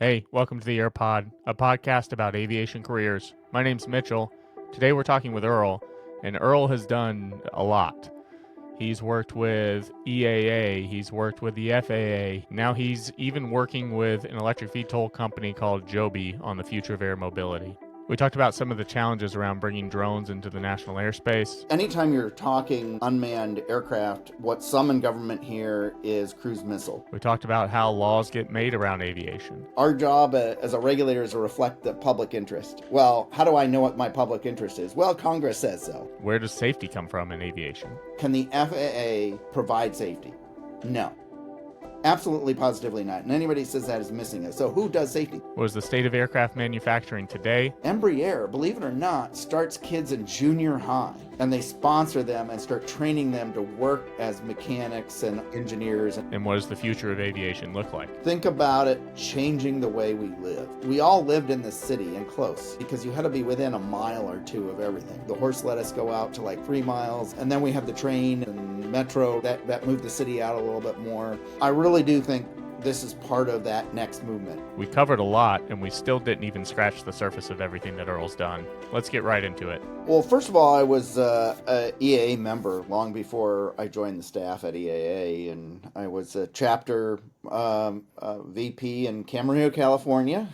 Hey, welcome to the Aerpod, a podcast about aviation careers. My name's Mitchell. Today we're talking with Earl, and Earl has done a lot. He's worked with EAA, he's worked with the FAA, now he's even working with an electric VTOL company called Joby on the future of air mobility. We talked about some of the challenges around bringing drones into the national airspace. Anytime you're talking unmanned aircraft, what's some in government here is cruise missile. We talked about how laws get made around aviation. Our job as a regulator is to reflect the public interest. Well, how do I know what my public interest is? Well, Congress says so. Where does safety come from in aviation? Can the FAA provide safety? No. Absolutely, positively not. And anybody says that is missing it. So who does safety? What is the state of aircraft manufacturing today? Embraer, believe it or not, starts kids in junior high, and they sponsor them and start training them to work as mechanics and engineers. And what does the future of aviation look like? Think about it changing the way we live. We all lived in the city and close because you had to be within a mile or two of everything. The horse let us go out to like 3 miles, and then we have the train and metro that moved the city out a little bit more. I really do think this is part of that next movement. We covered a lot, and we still didn't even scratch the surface of everything that Earl's done. Let's get right into it. Well, first of all, I was a EAA member long before I joined the staff at EAA, and I was a chapter VP in Camarillo, California.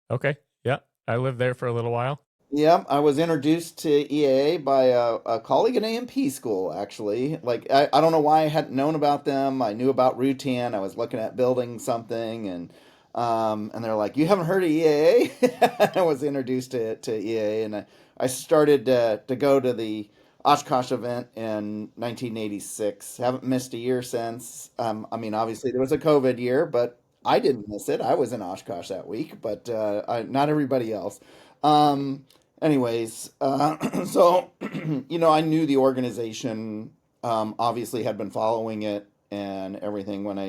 Okay, yeah, I lived there for a little while. Yeah, I was introduced to EAA by a colleague in AMP school, actually. Like, I don't know why I hadn't known about them. I knew about Rutan. I was looking at building something, and they're like, "You haven't heard of EAA?" I was introduced to EAA, and I started to go to the Oshkosh event in 1986. Haven't missed a year since. I mean, obviously there was a COVID year, but I didn't miss it. I was in Oshkosh that week, but not everybody else. Anyways, so I knew the organization. Obviously, had been following it and everything when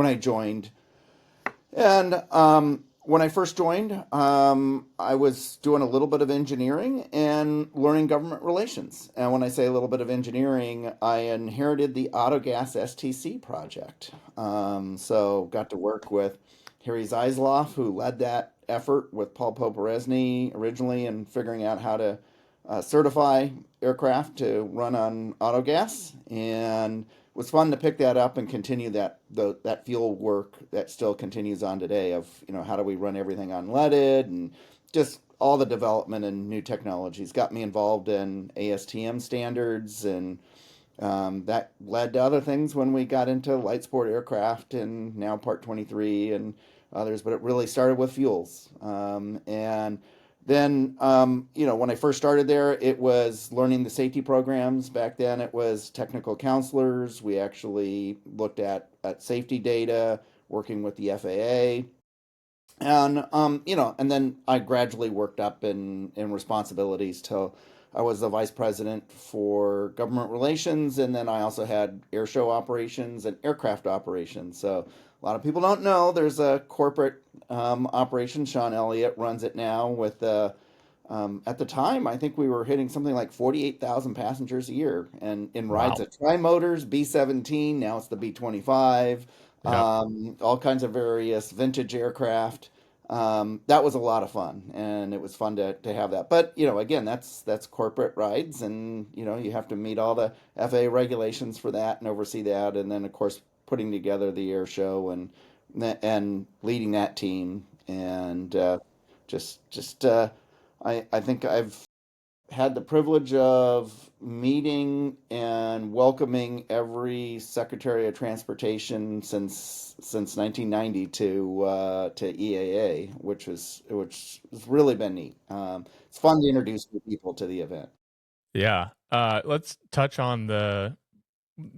I joined. And when I first joined, I was doing a little bit of engineering and learning government relations. And when I say a little bit of engineering, I inherited the Autogas STC project. So got to work with Harry Zeisloff, who led that effort with Paul Poporesny originally, and figuring out how to certify aircraft to run on autogas. And it was fun to pick that up and continue that field work that still continues on today of, how do we run everything unleaded, and just all the development and new technologies got me involved in ASTM standards, and that led to other things when we got into light sport aircraft and now Part 23 and others, but it really started with fuels. And then, when I first started there, it was learning the safety programs. Back then, it was technical counselors. We actually looked at safety data, working with the FAA. And, and then I gradually worked up in responsibilities till I was the vice president for government relations. And then I also had air show operations and aircraft operations. So a lot of people don't know there's a corporate operation. Sean Elliott runs it now with at the time, I think we were hitting something like 48,000 passengers a year, and in rides Wow. at Tri-Motors, B-17, now it's the B-25, Yeah. all kinds of various vintage aircraft. That was a lot of fun, and it was fun to have that. But, again, that's corporate rides, and, you have to meet all the FAA regulations for that and oversee that. And then, of course, putting together the air show and leading that team. And I think I've had the privilege of meeting and welcoming every Secretary of Transportation since 1990 to EAA, which has really been neat. It's fun to introduce new people to the event. Yeah. Let's touch on the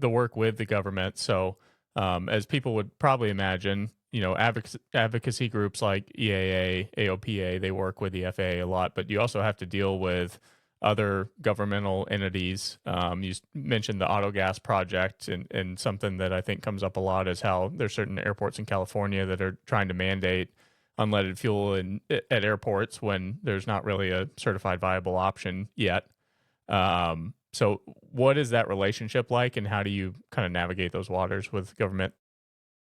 work with the government. So, as people would probably imagine, advocacy groups like EAA, AOPA, they work with the FAA a lot, but you also have to deal with other governmental entities. You mentioned the Autogas project, and something that I think comes up a lot is how there's certain airports in California that are trying to mandate unleaded fuel at airports when there's not really a certified viable option yet. So what is that relationship like, and how do you kind of navigate those waters with government?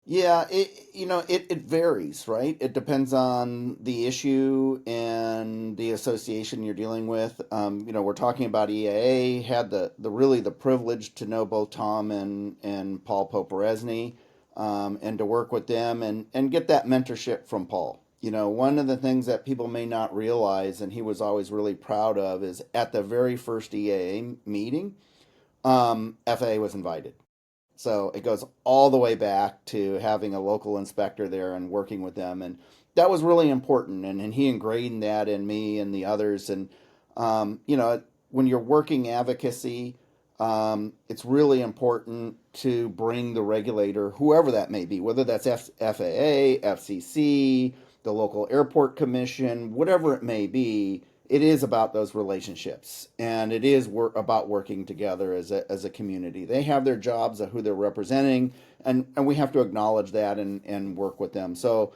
Yeah, it varies, right? It depends on the issue and the association you're dealing with. We're talking about EAA, had the really the privilege to know both Tom and Paul Poperesny, and to work with them and get that mentorship from Paul. One of the things that people may not realize, and he was always really proud of, is at the very first EAA meeting, FAA was invited. So it goes all the way back to having a local inspector there and working with them. And that was really important. And he ingrained that in me and the others. And, when you're working advocacy, it's really important to bring the regulator, whoever that may be, whether that's FAA, FCC, the local airport commission, whatever it may be. It is about those relationships, and it is about working together as a community. They have their jobs of who they're representing, and we have to acknowledge that and work with them. So,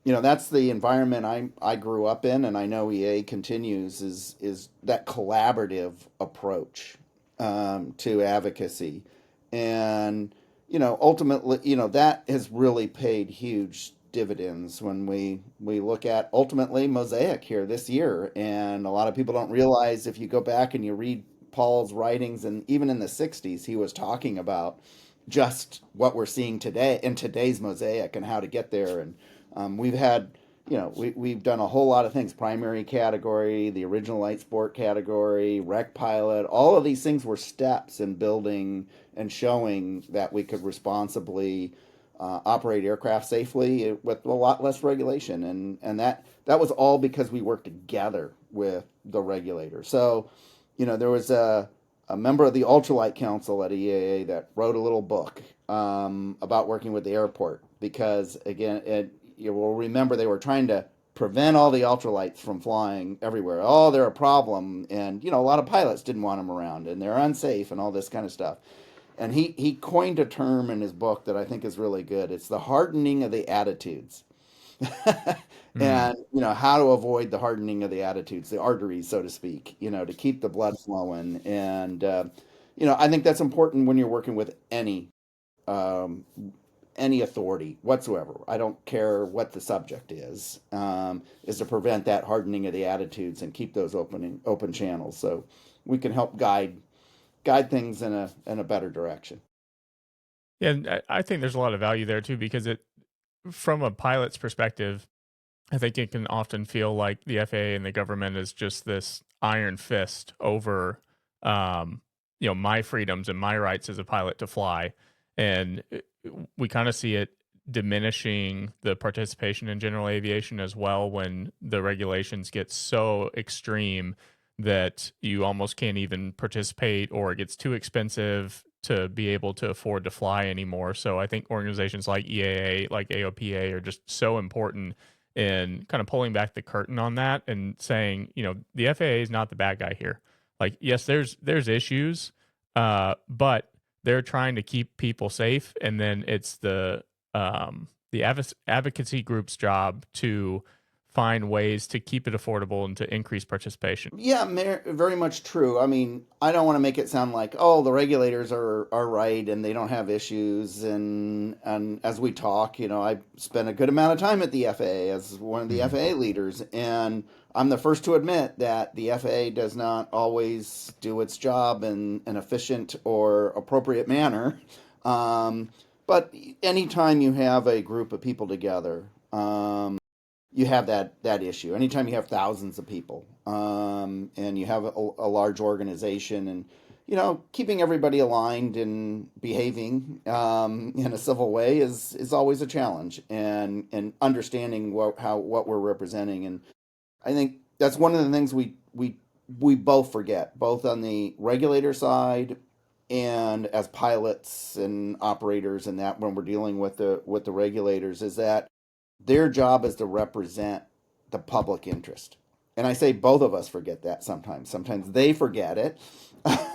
that's the environment I grew up in, and I know EA continues is that collaborative approach, to advocacy, and ultimately, that has really paid huge dividends when we look at ultimately MOSAIC here this year. And a lot of people don't realize, if you go back and you read Paul's writings, and even in the 60s, he was talking about just what we're seeing today in today's MOSAIC and how to get there. And we've had, we've done a whole lot of things: primary category, the original light sport category, rec pilot. All of these things were steps in building and showing that we could responsibly operate aircraft safely with a lot less regulation. And that was all because we worked together with the regulator. So, there was a member of the Ultralight Council at EAA that wrote a little book, about working with the airport, because again, you will remember they were trying to prevent all the ultralights from flying everywhere. Oh, they're a problem, and a lot of pilots didn't want them around, and they're unsafe, and all this kind of stuff. And he coined a term in his book that I think is really good. It's the hardening of the attitudes. Mm. And how to avoid the hardening of the attitudes, the arteries, so to speak, to keep the blood flowing. And I think that's important when you're working with um, any authority whatsoever. I don't care what the subject is to prevent that hardening of the attitudes and keep those open channels, so we can help guide things in a better direction. Yeah, and I think there's a lot of value there too, because from a pilot's perspective, I think it can often feel like the FAA and the government is just this iron fist over, um, my freedoms and my rights as a pilot to fly, and we kind of see it diminishing the participation in general aviation as well when the regulations get so extreme that you almost can't even participate, or it gets too expensive to be able to afford to fly anymore. So I think organizations like EAA, like AOPA, are just so important in kind of pulling back the curtain on that and saying, the FAA is not the bad guy here. Like, yes, there's issues, but they're trying to keep people safe, and then it's the advocacy group's job to find ways to keep it affordable and to increase participation. Yeah, very much true. I mean, I don't want to make it sound like, oh, the regulators are right and they don't have issues. And as we talk, I spent a good amount of time at the FAA as one of the Mhm. FAA leaders, and I'm the first to admit that the FAA does not always do its job in an efficient or appropriate manner. Um, but anytime you have a group of people together, you have that issue. Anytime you have thousands of people, and you have a large organization, and keeping everybody aligned and behaving, in a civil way is always a challenge, and understanding what we're representing. And I think that's one of the things we both forget, both on the regulator side and as pilots and operators, and that when we're dealing with the regulators, is that their job is to represent the public interest. And I say both of us forget that sometimes. Sometimes they forget it,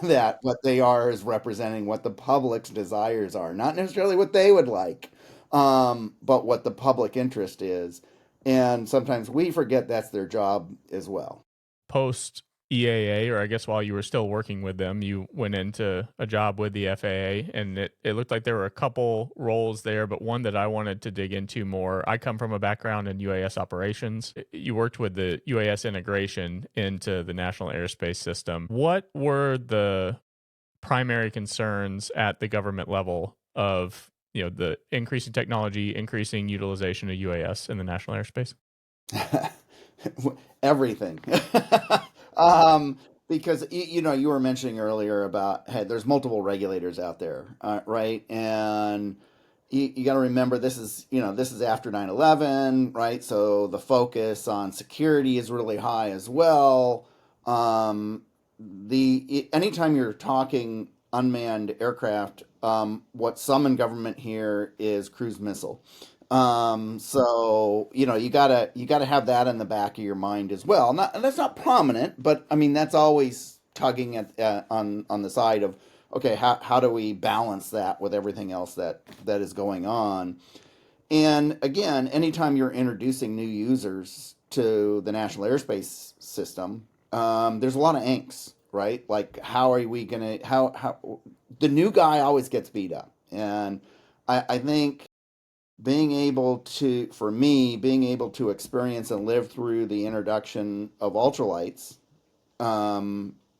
that what they are is representing what the public's desires are, not necessarily what they would like, but what the public interest is. And sometimes we forget that's their job as well. Post EAA, or I guess while you were still working with them, you went into a job with the FAA, and it looked like there were a couple roles there, but one that I wanted to dig into more. I come from a background in UAS operations. You worked with the UAS integration into the National Airspace System. What were the primary concerns at the government level of the increasing technology, increasing utilization of UAS in the national airspace? Everything. um, because you were mentioning earlier about, hey, there's multiple regulators out there, right? And you got to remember this is after 9/11, right? So the focus on security is really high as well. Anytime you're talking unmanned aircraft, what some in government here is cruise missile. So you gotta have that in the back of your mind as well. Not, and that's not prominent, but I mean that's always tugging at on the side of, okay, how do we balance that with everything else that is going on? And again, anytime you're introducing new users to the national airspace system, there's a lot of angst, right? Like, how are we gonna how the new guy always gets beat up, and I think for me, being able to experience and live through the introduction of ultralights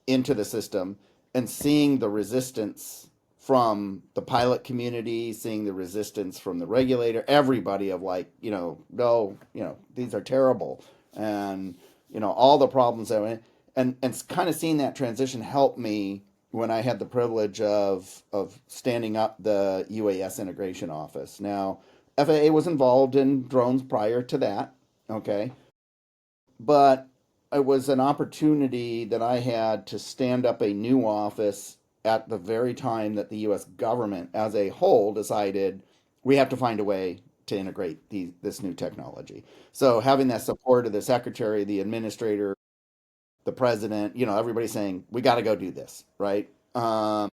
into the system and seeing the resistance from the pilot community, seeing the resistance from the regulator, everybody of like, no, these are terrible. And, all the problems and kind of seeing that transition helped me when I had the privilege of standing up the UAS integration office. Now, FAA was involved in drones prior to that, okay? But it was an opportunity that I had to stand up a new office at the very time that the US government as a whole decided we have to find a way to integrate this new technology. So having that support of the secretary, the administrator, the president, everybody saying, we got to go do this, right? And,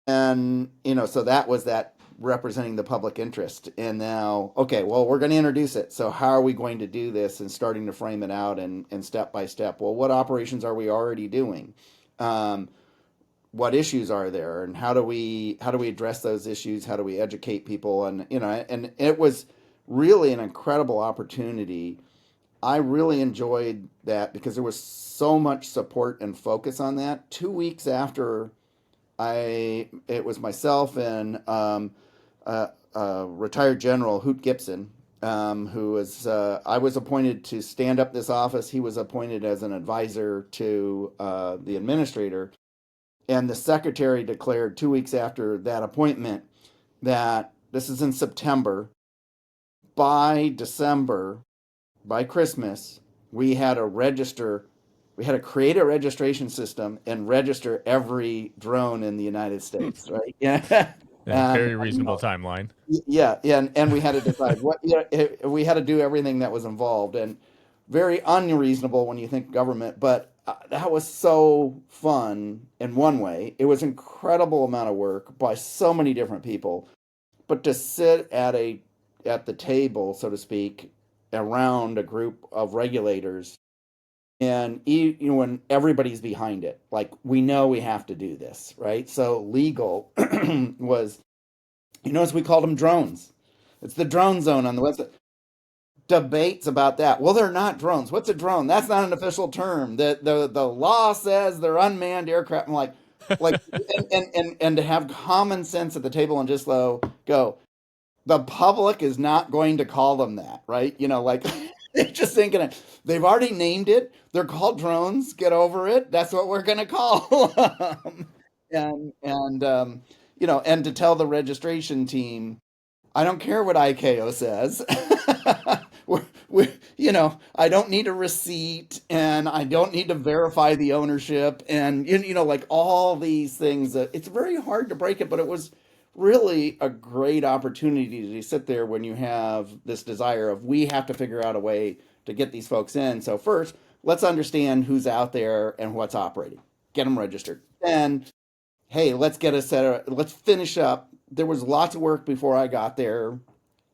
so that was that representing the public interest. And now, okay, well, we're going to introduce it. So how are we going to do this, and starting to frame it out and step by step? Well, what operations are we already doing? What issues are there, and how do we address those issues? How do we educate people? And it was really an incredible opportunity. I really enjoyed that because there was so much support and focus on that. 2 weeks after it was myself and retired General Hoot Gibson, who was I was appointed to stand up this office. He was appointed as an advisor to the administrator, and the secretary declared 2 weeks after that appointment that this is in September. By December, by Christmas, we had to register. We had to create a registration system and register every drone in the United States, right? Yeah. Yeah, And very reasonable timeline. yeah, and we had to decide we had to do everything that was involved, and very unreasonable when you think government, but that was so fun in one way. It was incredible amount of work by so many different people, but to sit at the table, so to speak, around a group of regulators, and when everybody's behind it, like, we know we have to do this, right? So legal was, as we called them, drones. It's the drone zone on the website. Debates about that. Well, they're not drones. What's a drone? That's not an official term. The law says they're unmanned aircraft. I'm like, and to have common sense at the table and just go, the public is not going to call them that, right? Like, they're just thinking they've already named it. They're called drones. Get over it. That's what we're going to call them. And to tell the registration team, I don't care what ICAO says. I don't need a receipt, and I don't need to verify the ownership, and like all these things. It's very hard to break it, but it was really a great opportunity to sit there when you have this desire of, we have to figure out a way to get these folks in. So first, let's understand who's out there and what's operating. Get them registered. Then, hey, let's finish up. There was lots of work before I got there,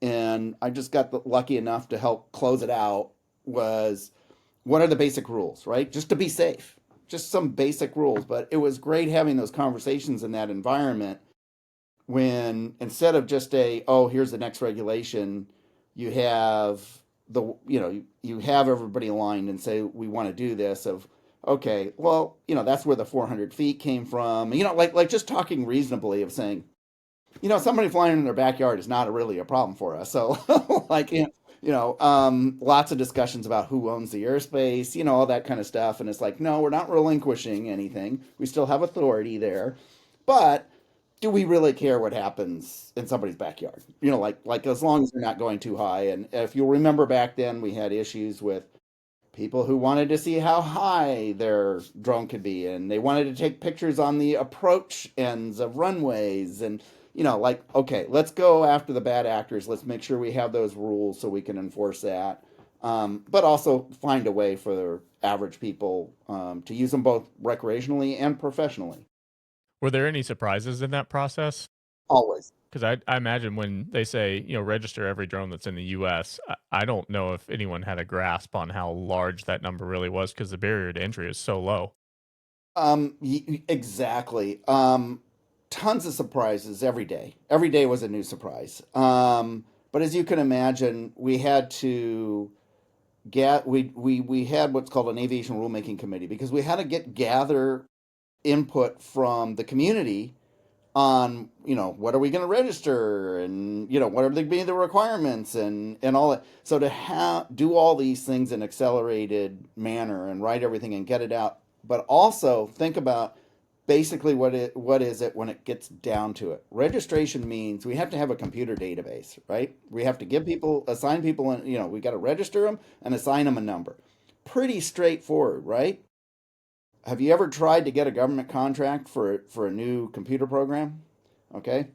and I just got lucky enough to help close it out. Was, what are the basic rules, right? Just to be safe. just some basic rules. But it was great having those conversations in that environment when instead of just oh, here's the next regulation, you have you have everybody aligned and say, we want to do this of, okay, well, that's where the 400 feet came from. Like just talking reasonably of saying, somebody flying in their backyard is not really a problem for us. So like, lots of discussions about who owns the airspace, all that kind of stuff. And it's like, no, we're not relinquishing anything. We still have authority there. But do we really care what happens in somebody's backyard? Like as long as they're not going too high. And if you'll remember back then, we had issues with people who wanted to see how high their drone could be, and they wanted to take pictures on the approach ends of runways. And, like, okay, let's go after the bad actors. Let's make sure we have those rules so we can enforce that. But also find a way for average people to use them both recreationally and professionally. Were there any surprises in that process? Always. Because I imagine when they say, register every drone that's in the U.S., I don't know if anyone had a grasp on how large that number really was because the barrier to entry is so low. Exactly. Tons of surprises every day. Every day was a new surprise. But as you can imagine, we had to we had what's called an aviation rulemaking committee because we had to gather input from the community on what are we going to register, and what are the being the requirements, and all that. So to do all these things in accelerated manner and write everything and get it out, but also think about basically what is it when it gets down to it. Registration means we have to have a computer database, right? We have to assign people, and we got to register them and assign them a number. Pretty straightforward, right? Have you ever tried to get a government contract for a new computer program? Okay.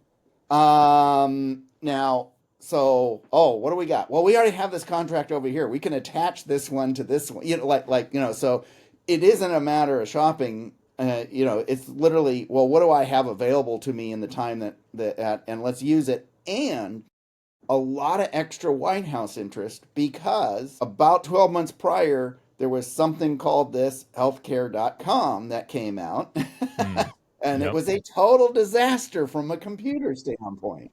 Now, so what do we got? Well, we already have this contract over here. We can attach this one to this one. So it isn't a matter of shopping. It's literally, well, what do I have available to me in the time and let's use it. And a lot of extra White House interest because about 12 months prior, there was something called this healthcare.com that came out. And Yep. it was a total disaster from a computer standpoint.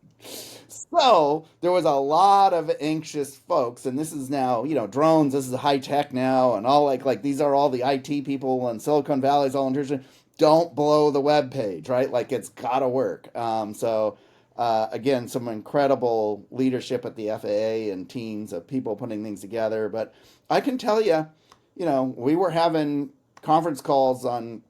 So there was a lot of anxious folks, and this is now, drones, this is high tech now, and all like these are all the IT people and Silicon Valley's all interested. Don't blow the web page, right? Like it's gotta work. Again, some incredible leadership at the FAA and teams of people putting things together. But I can tell you, we were having conference calls on,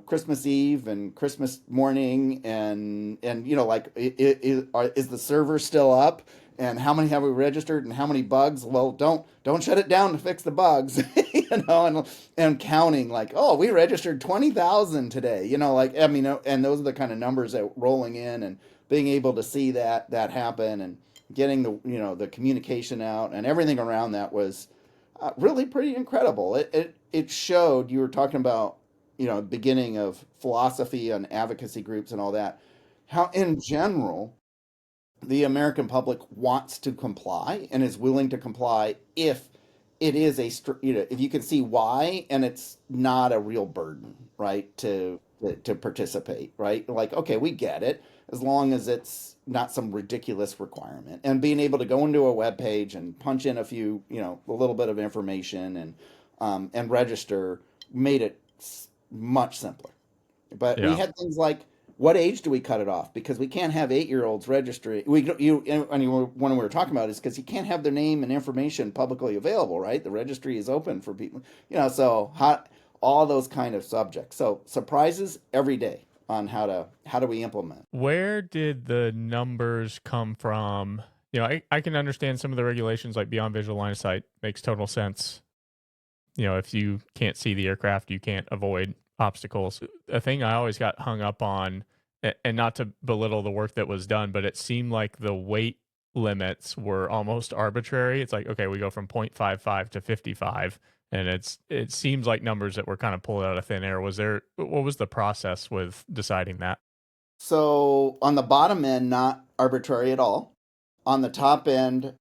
Christmas Eve and Christmas morning, and like, is the server still up? And how many have we registered? And how many bugs? Well, don't shut it down to fix the bugs, and counting like, oh, we registered 20,000 today. And those are the kind of numbers that rolling in, and being able to see that happen, and getting the communication out and everything around that was really pretty incredible. It showed, you were talking about, beginning of philosophy and advocacy groups and all that, how in general the American public wants to comply and is willing to comply if it is if you can see why, and it's not a real burden, right, to participate, right? Like, okay, we get it, as long as it's not some ridiculous requirement, and being able to go into a web page and punch in a little bit of information, and register made it much simpler. But we Yeah. had things like, what age do we cut it off? Because we can't have 8-year-olds registering. When we were talking about it, is because you can't have their name and information publicly available, right? The registry is open for people, so all those kind of subjects. So surprises every day on how do we implement. Where did the numbers come from? I can understand some of the regulations like beyond visual line of sight makes total sense. If you can't see the aircraft, you can't avoid obstacles. A thing I always got hung up on, and not to belittle the work that was done, but it seemed like the weight limits were almost arbitrary. It's like, okay, we go from 0.55 to 55, and it seems like numbers that were kind of pulled out of thin air. What was the process with deciding that? So on the bottom end, not arbitrary at all. On the top end,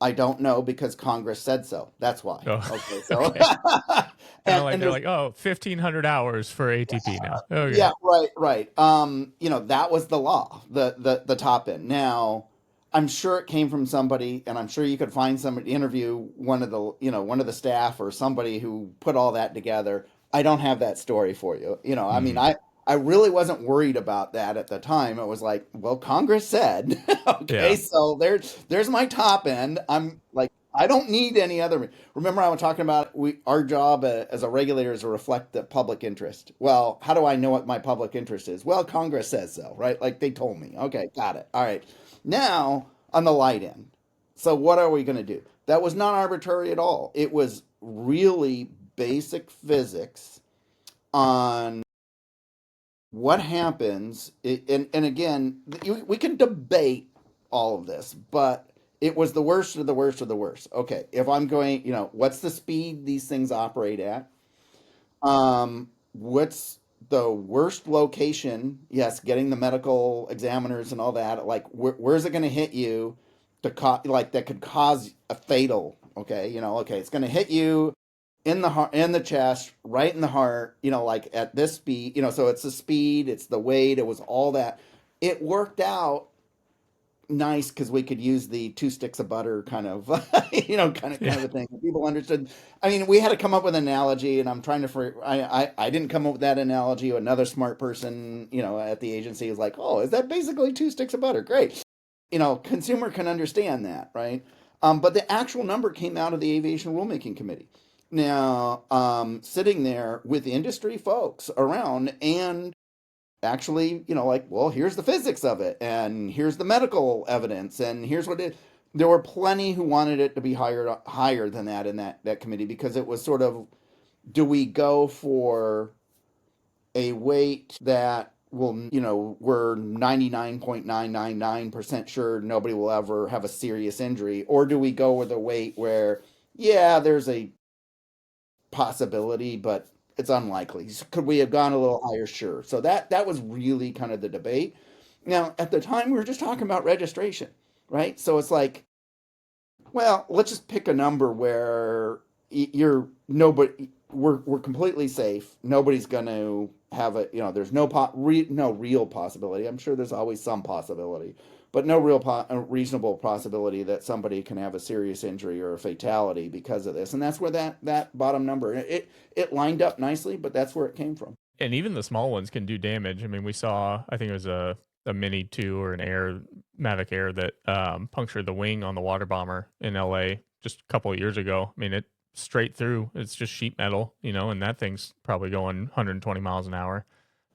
I don't know because Congress said so. That's why. Oh, Okay, so okay. Kind of like and they're there's like, oh, 1,500 hours for ATP now. Okay. yeah, right. That was the law, the top end. Now, I'm sure it came from somebody, and I'm sure you could find somebody interview one of the staff or somebody who put all that together. I don't have that story for you. I mean, Hmm. I really wasn't worried about that at the time. It was like, well, Congress said, okay, Yeah. so there's my top end. I'm like, I don't need any other. Remember, I was talking about our job as a regulator is to reflect the public interest. Well, how do I know what my public interest is? Well, Congress says so, right? Like they told me. Okay, got it. All right. Now on the light end. So what are we going to do? That was not arbitrary at all. It was really basic physics on what happens. And again, we can debate all of this, but it was the worst of the worst of the worst. Okay, if I'm going, what's the speed these things operate at? What's the worst location? Yes, getting the medical examiners and all that. Like, where's it going to hit you like that could cause a fatal? Okay, okay, it's going to hit you in the heart, in the chest, right in the heart. Like at this speed. So it's the speed, it's the weight, it was all that. It worked out nice because we could use the two sticks of butter kind of kind of Yeah. a thing. People understood. I mean, we had to come up with an analogy, and I'm trying to I didn't come up with that analogy. Another smart person at the agency is like, oh, is that basically two sticks of butter? Great. Consumer can understand that, right? But the actual number came out of the aviation rulemaking committee. Now, sitting there with industry folks around and actually, like, well, here's the physics of it, and here's the medical evidence, and here's what it. There were plenty who wanted it to be higher than that in that committee because it was sort of, do we go for a weight that will, we're 99.999% sure nobody will ever have a serious injury, or do we go with a weight where, yeah, there's a possibility, but it's unlikely. Could we have gone a little higher? Sure. So that was really kind of the debate. Now, at the time, we were just talking about registration, right? So it's like, well, let's just pick a number where you're nobody. We're completely safe. Nobody's going to have a There's no real possibility. I'm sure there's always some possibility, but no real reasonable possibility that somebody can have a serious injury or a fatality because of this. And that's where that bottom number it lined up nicely, but that's where it came from. And even the small ones can do damage. I mean, we saw, I think it was a Mini 2 or an Mavic Air that punctured the wing on the water bomber in LA just a couple of years ago. I mean, it straight through. It's just sheet metal, and that thing's probably going 120 miles an hour.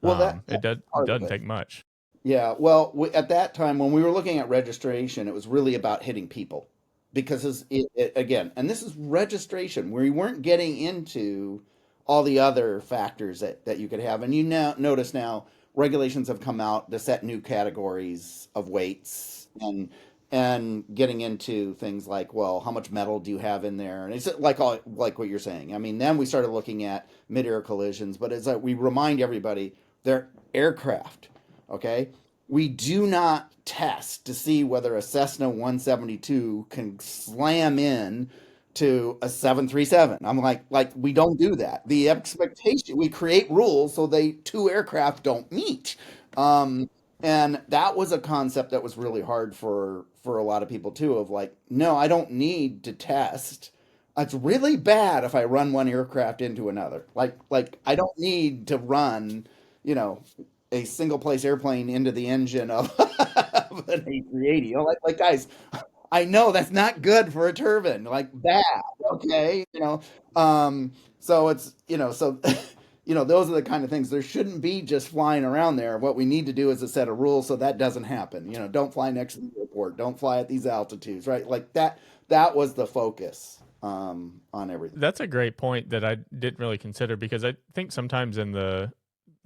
Well, It that's part of doesn't it. take much. Yeah, well, at that time when we were looking at registration, it was really about hitting people because again, and this is registration where you weren't getting into all the other factors that you could have. And you now notice now regulations have come out to set new categories of weights and getting into things like, well, how much metal do you have in there? And it's like what you're saying. I mean, then we started looking at mid-air collisions, but it's like we remind everybody they're aircraft. Okay, we do not test to see whether a Cessna 172 can slam in to a 737. I'm like we don't do that. The expectation we create rules so they two aircraft don't meet. Um, and that was a concept that was really hard for a lot of people too. Of like, no, I don't need to test. It's really bad if I run one aircraft into another. Like I don't need to run, you know, a single place airplane into the engine of, of an A380. Like guys, I know that's not good for a turbine. Like bad, okay, So it's so those are the kind of things. There shouldn't be just flying around there. What we need to do is a set of rules so that doesn't happen. Don't fly next to the airport. Don't fly at these altitudes, right? Like that. That was the focus on everything. That's a great point that I didn't really consider because I think sometimes in the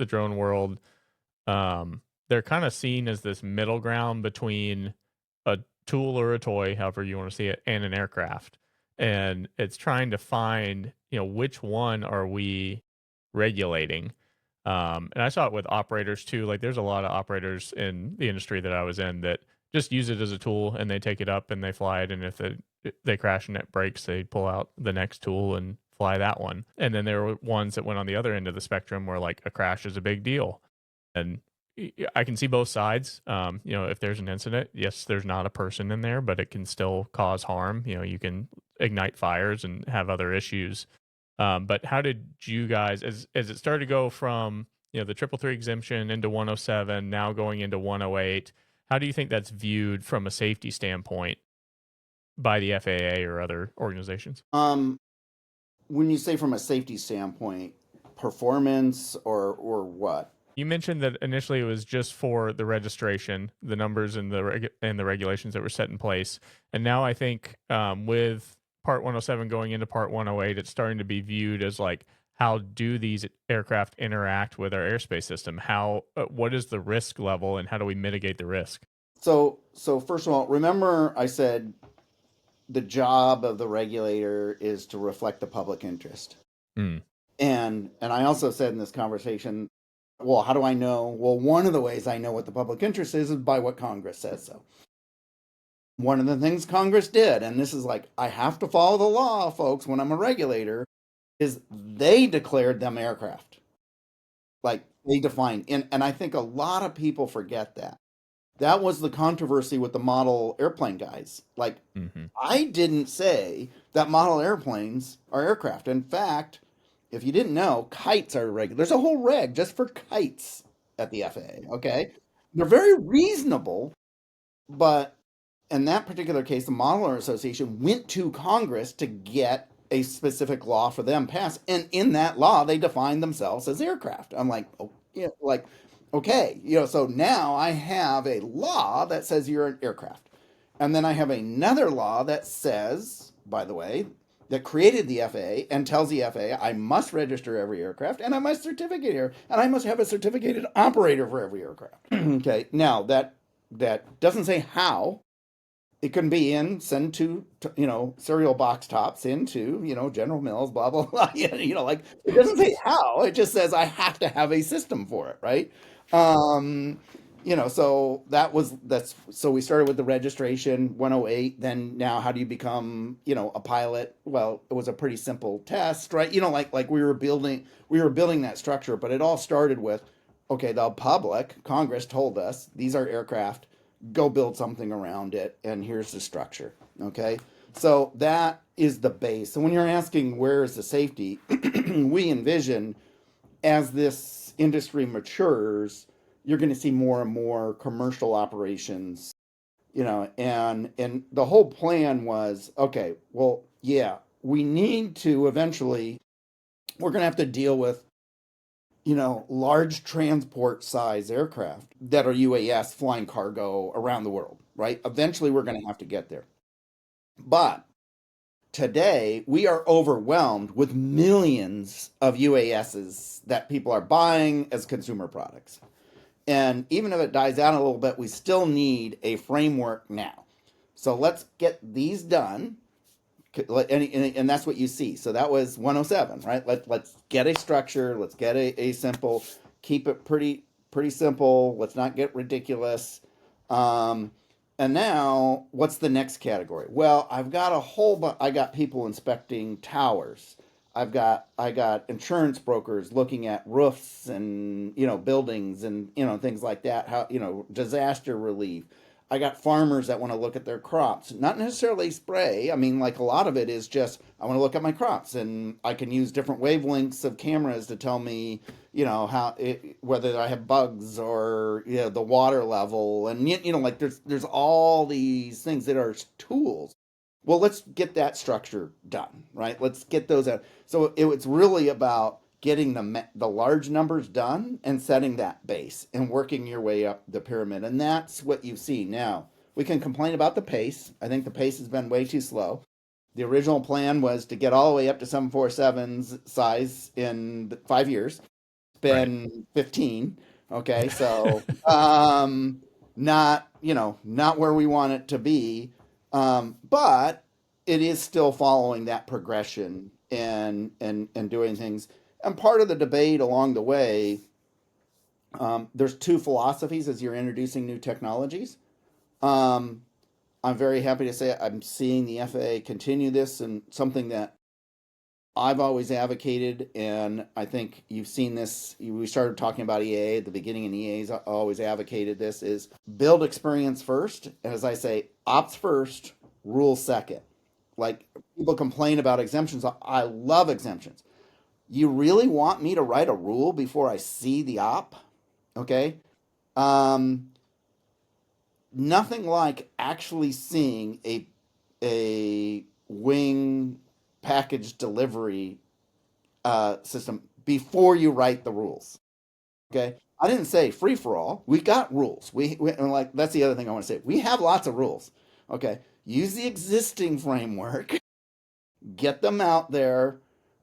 drone world, they're kind of seen as this middle ground between a tool or a toy, however you want to see it, and an aircraft. And it's trying to find, which one are we regulating? And I saw it with operators too. Like there's a lot of operators in the industry that I was in that just use it as a tool and they take it up and they fly it. And if they crash and it breaks, they pull out the next tool and fly that one. And then there were ones that went on the other end of the spectrum where like a crash is a big deal. And I can see both sides. If there's an incident, yes, there's not a person in there, but it can still cause harm. You can ignite fires and have other issues. But how did you guys, as it started to go from the 333 exemption into 107, now going into 108? How do you think that's viewed from a safety standpoint by the FAA or other organizations? When you say from a safety standpoint, performance or what? You mentioned that initially it was just for the registration, the numbers and the regulations that were set in place, and now I think with Part 107 going into Part 108, it's starting to be viewed as like, how do these aircraft interact with our airspace system? What is the risk level, and how do we mitigate the risk? So first of all, remember I said the job of the regulator is to reflect the public interest. Mm. And I also said in this conversation, well, how do I know? Well, one of the ways I know what the public interest is by what Congress says so. One of the things Congress did, and this is like, I have to follow the law, folks, when I'm a regulator, is they declared them aircraft. Like they defined, and I think a lot of people forget that. That was the controversy with the model airplane guys. Like, Mm-hmm. I didn't say that model airplanes are aircraft. In fact, if you didn't know, kites are regular. There's a whole reg just for kites at the FAA. Okay, they're very reasonable, but in that particular case, the Modeler Association went to Congress to get a specific law for them passed, and in that law, they defined themselves as aircraft. I'm like, oh, yeah, like, okay, so now I have a law that says you're an aircraft, and then I have another law that says, by the way, that created the FAA and tells the FAA I must register every aircraft and I must certificate here and I must have a certificated operator for every aircraft. Okay, now that doesn't say how. It can be send to cereal box tops into General Mills, blah blah blah. Like it doesn't say how. It just says I have to have a system for it, right? Um, so so we started with the registration 108. Then now, how do you become a pilot? Well, it was a pretty simple test, right? Like we were building that structure, but it all started with, okay, the public, Congress told us these are aircraft, go build something around it, and here's the structure. Okay, so that is the base. So when you're asking where is the safety, we envision as this industry matures, you're going to see more and more commercial operations. And the whole plan was, okay, well, yeah, we need to eventually, we're going to have to deal with large transport size aircraft that are UAS flying cargo around the world, right? Eventually, we're going to have to get there. But today, we are overwhelmed with millions of UASs that people are buying as consumer products. And even if it dies out a little bit, we still need a framework now. So let's get these done. And that's what you see. So that was 107, right? Let's get a structure. Let's get a simple, keep it pretty simple. Let's not get ridiculous. And now, what's the next category? Well, I've got I got people inspecting towers. I got insurance brokers looking at roofs and buildings and things like that. How disaster relief. I got farmers that want to look at their crops, not necessarily spray. I mean, like a lot of it is just I want to look at my crops, and I can use different wavelengths of cameras to tell me, whether I have bugs or the water level, and like there's all these things that are tools. Well, let's get that structure done, right? Let's get those out. So it's really about getting the large numbers done and setting that base and working your way up the pyramid. And that's what you've seen. Now, we can complain about the pace. I think the pace has been way too slow. The original plan was to get all the way up to 747's size in 5 years. It's been Right. 15. Okay, so not where we want it to be. But it is still following that progression and doing things. And part of the debate along the way, there's two philosophies as you're introducing new technologies. Um, I'm very happy to say I'm seeing the FAA continue this, and something that I've always advocated, and I think you've seen this. We started talking about EAA at the beginning, and EAA's always advocated this: is build experience first. As I say, ops first, rules second. Like, people complain about exemptions. I love exemptions. You really want me to write a rule before I see the op? Okay. Um, Nothing like actually seeing a wing package delivery system before you write the rules. Okay, I didn't say free for all. We got rules. And like, that's the other thing I want to say. We have lots of rules. Okay, use the existing framework, get them out there,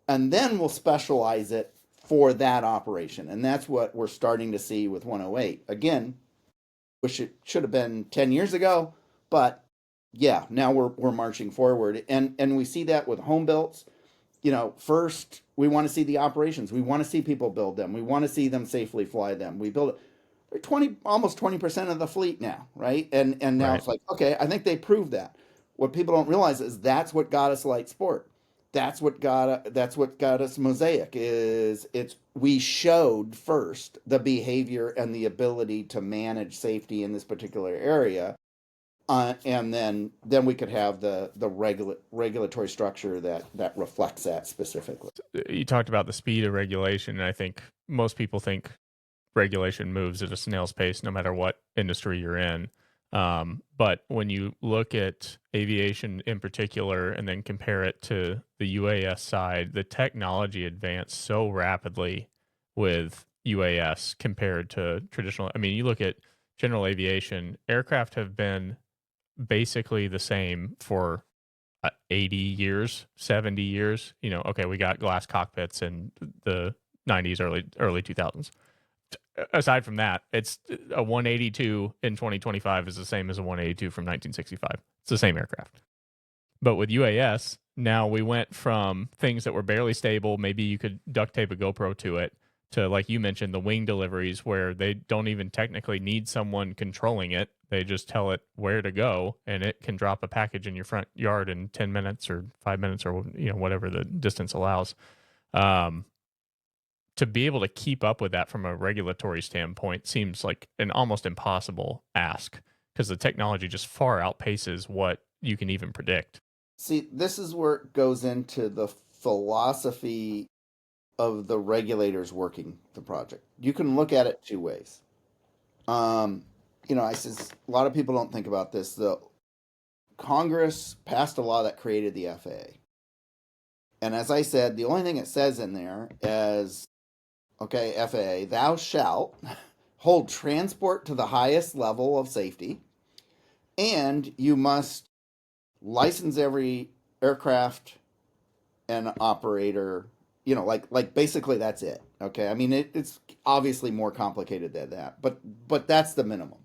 and then we'll specialize it for that operation. And that's what we're starting to see with 108. Again, which it should have been 10 years ago, but yeah, now we're marching forward. And we see that with home builds. First we want to see the operations. We want to see people build them. We want to see them safely fly them. We build it. They're 20, almost 20% of the fleet now, right? And now Right. it's like, okay, I think they proved that. What people don't realize is that's what got us light sport. That's what got us MOSAIC. Is it's we showed first the behavior and the ability to manage safety in this particular area, and then we could have the regulatory structure that reflects that specifically. You talked about the speed of regulation, and I think most people think regulation moves at a snail's pace no matter what industry you're in. But when you look at aviation in particular and then compare it to the UAS side, the technology advanced so rapidly with UAS compared to traditional. I mean, you look at general aviation, aircraft have been basically the same for 80 years, 70 years. Okay, we got glass cockpits in the 90s, early 2000s. Aside from that, it's a 182 in 2025 is the same as a 182 from 1965. It's the same aircraft. But with UAS, now we went from things that were barely stable, maybe you could duct tape a GoPro to it, to, like you mentioned, the wing deliveries where they don't even technically need someone controlling it. They just tell it where to go, and it can drop a package in your front yard in 10 minutes or 5 minutes or whatever the distance allows. Um, to be able to keep up with that from a regulatory standpoint seems like an almost impossible ask because the technology just far outpaces what you can even predict. See, this is where it goes into the philosophy of the regulators working the project. You can look at it two ways. Um, I says a lot of people don't think about this. The Congress passed a law that created the FAA. And as I said, the only thing it says in there is, okay, FAA, thou shalt hold transport to the highest level of safety, and you must license every aircraft and operator. Like basically that's it. Okay, I mean it's obviously more complicated than that, but that's the minimum.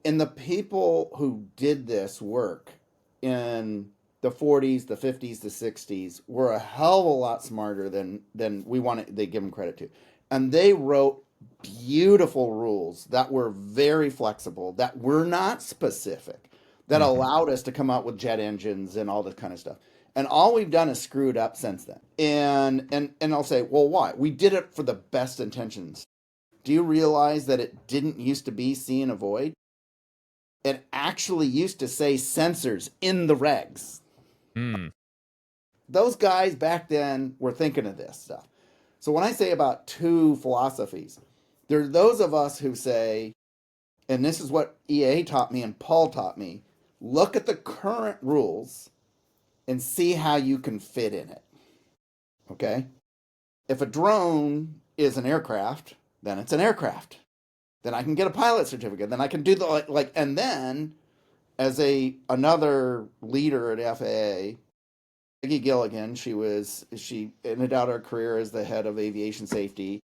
And the people who did this work in the 40s, the 50s, the 60s were a hell of a lot smarter than they give them credit to. And they wrote beautiful rules that were very flexible, that were not specific, that Mm-hmm. allowed us to come out with jet engines and all this kind of stuff. And all we've done is screw it up since then. And I'll say, well, why? We did it for the best intentions. Do you realize that it didn't used to be see and avoid? It actually used to say sensors in the regs. Mm. Those guys back then were thinking of this stuff. So when I say about two philosophies, there are those of us who say, and this is what EA taught me and Paul taught me, look at the current rules and see how you can fit in it. Okay? If a drone is an aircraft, then it's an aircraft. Then I can get a pilot certificate. Then I can do and then as another leader at FAA, Peggy Gilligan, she ended out her career as the head of aviation safety.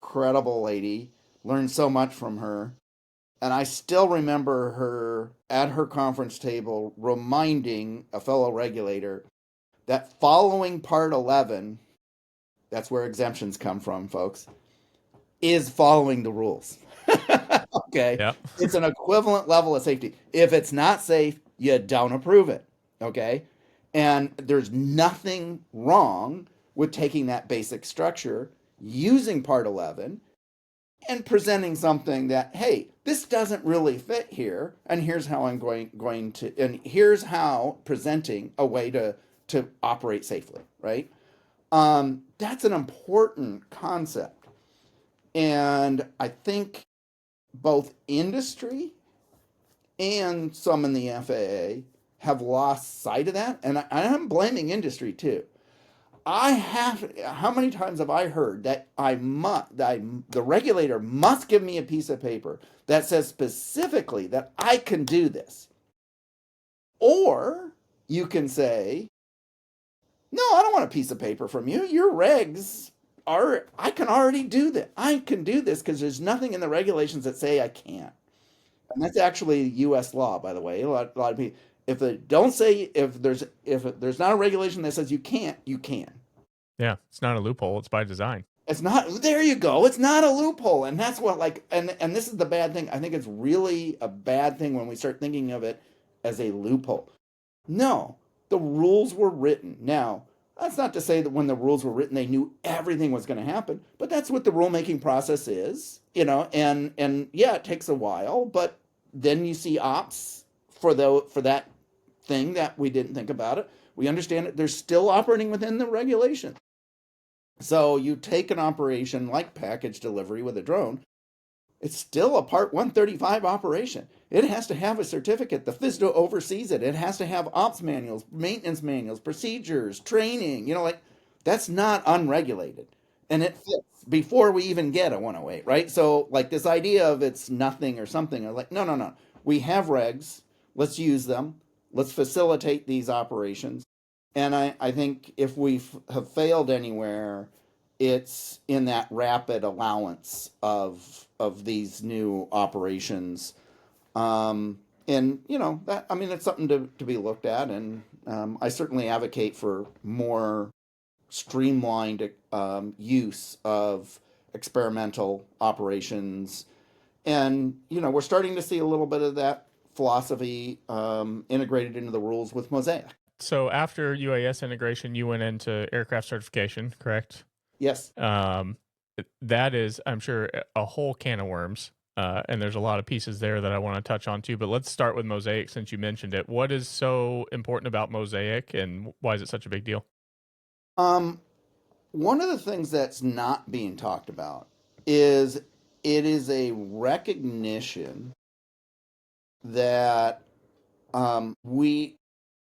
Incredible lady. Learned so much from her. And I still remember her at her conference table reminding a fellow regulator that following Part 11, that's where exemptions come from, folks, is following the rules. Okay. Yeah. It's an equivalent level of safety. If it's not safe, you don't approve it. Okay. And there's nothing wrong with taking that basic structure, using Part 11, and presenting something that, hey, this doesn't really fit here, and here's how I'm going to, and here's how presenting a way to operate safely, right? That's an important concept. And I think both industry and some in the FAA have lost sight of that. And I'm blaming industry too. How many times have I heard that the regulator must give me a piece of paper that says specifically that I can do this? Or you can say, no, I don't want a piece of paper from you. Your regs I can already do that. I can do this because there's nothing in the regulations that say I can't. And that's actually U.S. law, by the way. A lot of people, if they don't say, if there's not a regulation that says you can't, you can. Yeah. It's not a loophole. It's by design. It's not. There you go. It's not a loophole, and that's what and this is the bad thing. I think it's really a bad thing when we start thinking of it as a loophole. No, the rules were written. Now, that's not to say that when the rules were written, they knew everything was going to happen, but that's what the rulemaking process is, and yeah, it takes a while, but then you see ops for that thing that we didn't think about it. We understand it. They're still operating within the regulation. So you take an operation like package delivery with a drone, it's still a Part 135 operation. It has to have a certificate. The FSDO oversees it. It has to have ops manuals, maintenance manuals, procedures, training. That's not unregulated. And it fits before we even get a 108, right? So, like this idea of it's nothing or something, or like, no, no, no. We have regs. Let's use them. Let's facilitate these operations. And I think if we have failed anywhere, it's in that rapid allowance of these new operations. And that, I mean, it's something to be looked at, and I certainly advocate for more streamlined use of experimental operations. And we're starting to see a little bit of that philosophy integrated into the rules with MOSAIC. So after UAS integration, you went into aircraft certification, correct? Yes. That is, I'm sure, a whole can of worms. And there's a lot of pieces there that I want to touch on too. But let's start with MOSAIC since you mentioned it. What is so important about MOSAIC, and why is it such a big deal? One of the things that's not being talked about is it is a recognition that we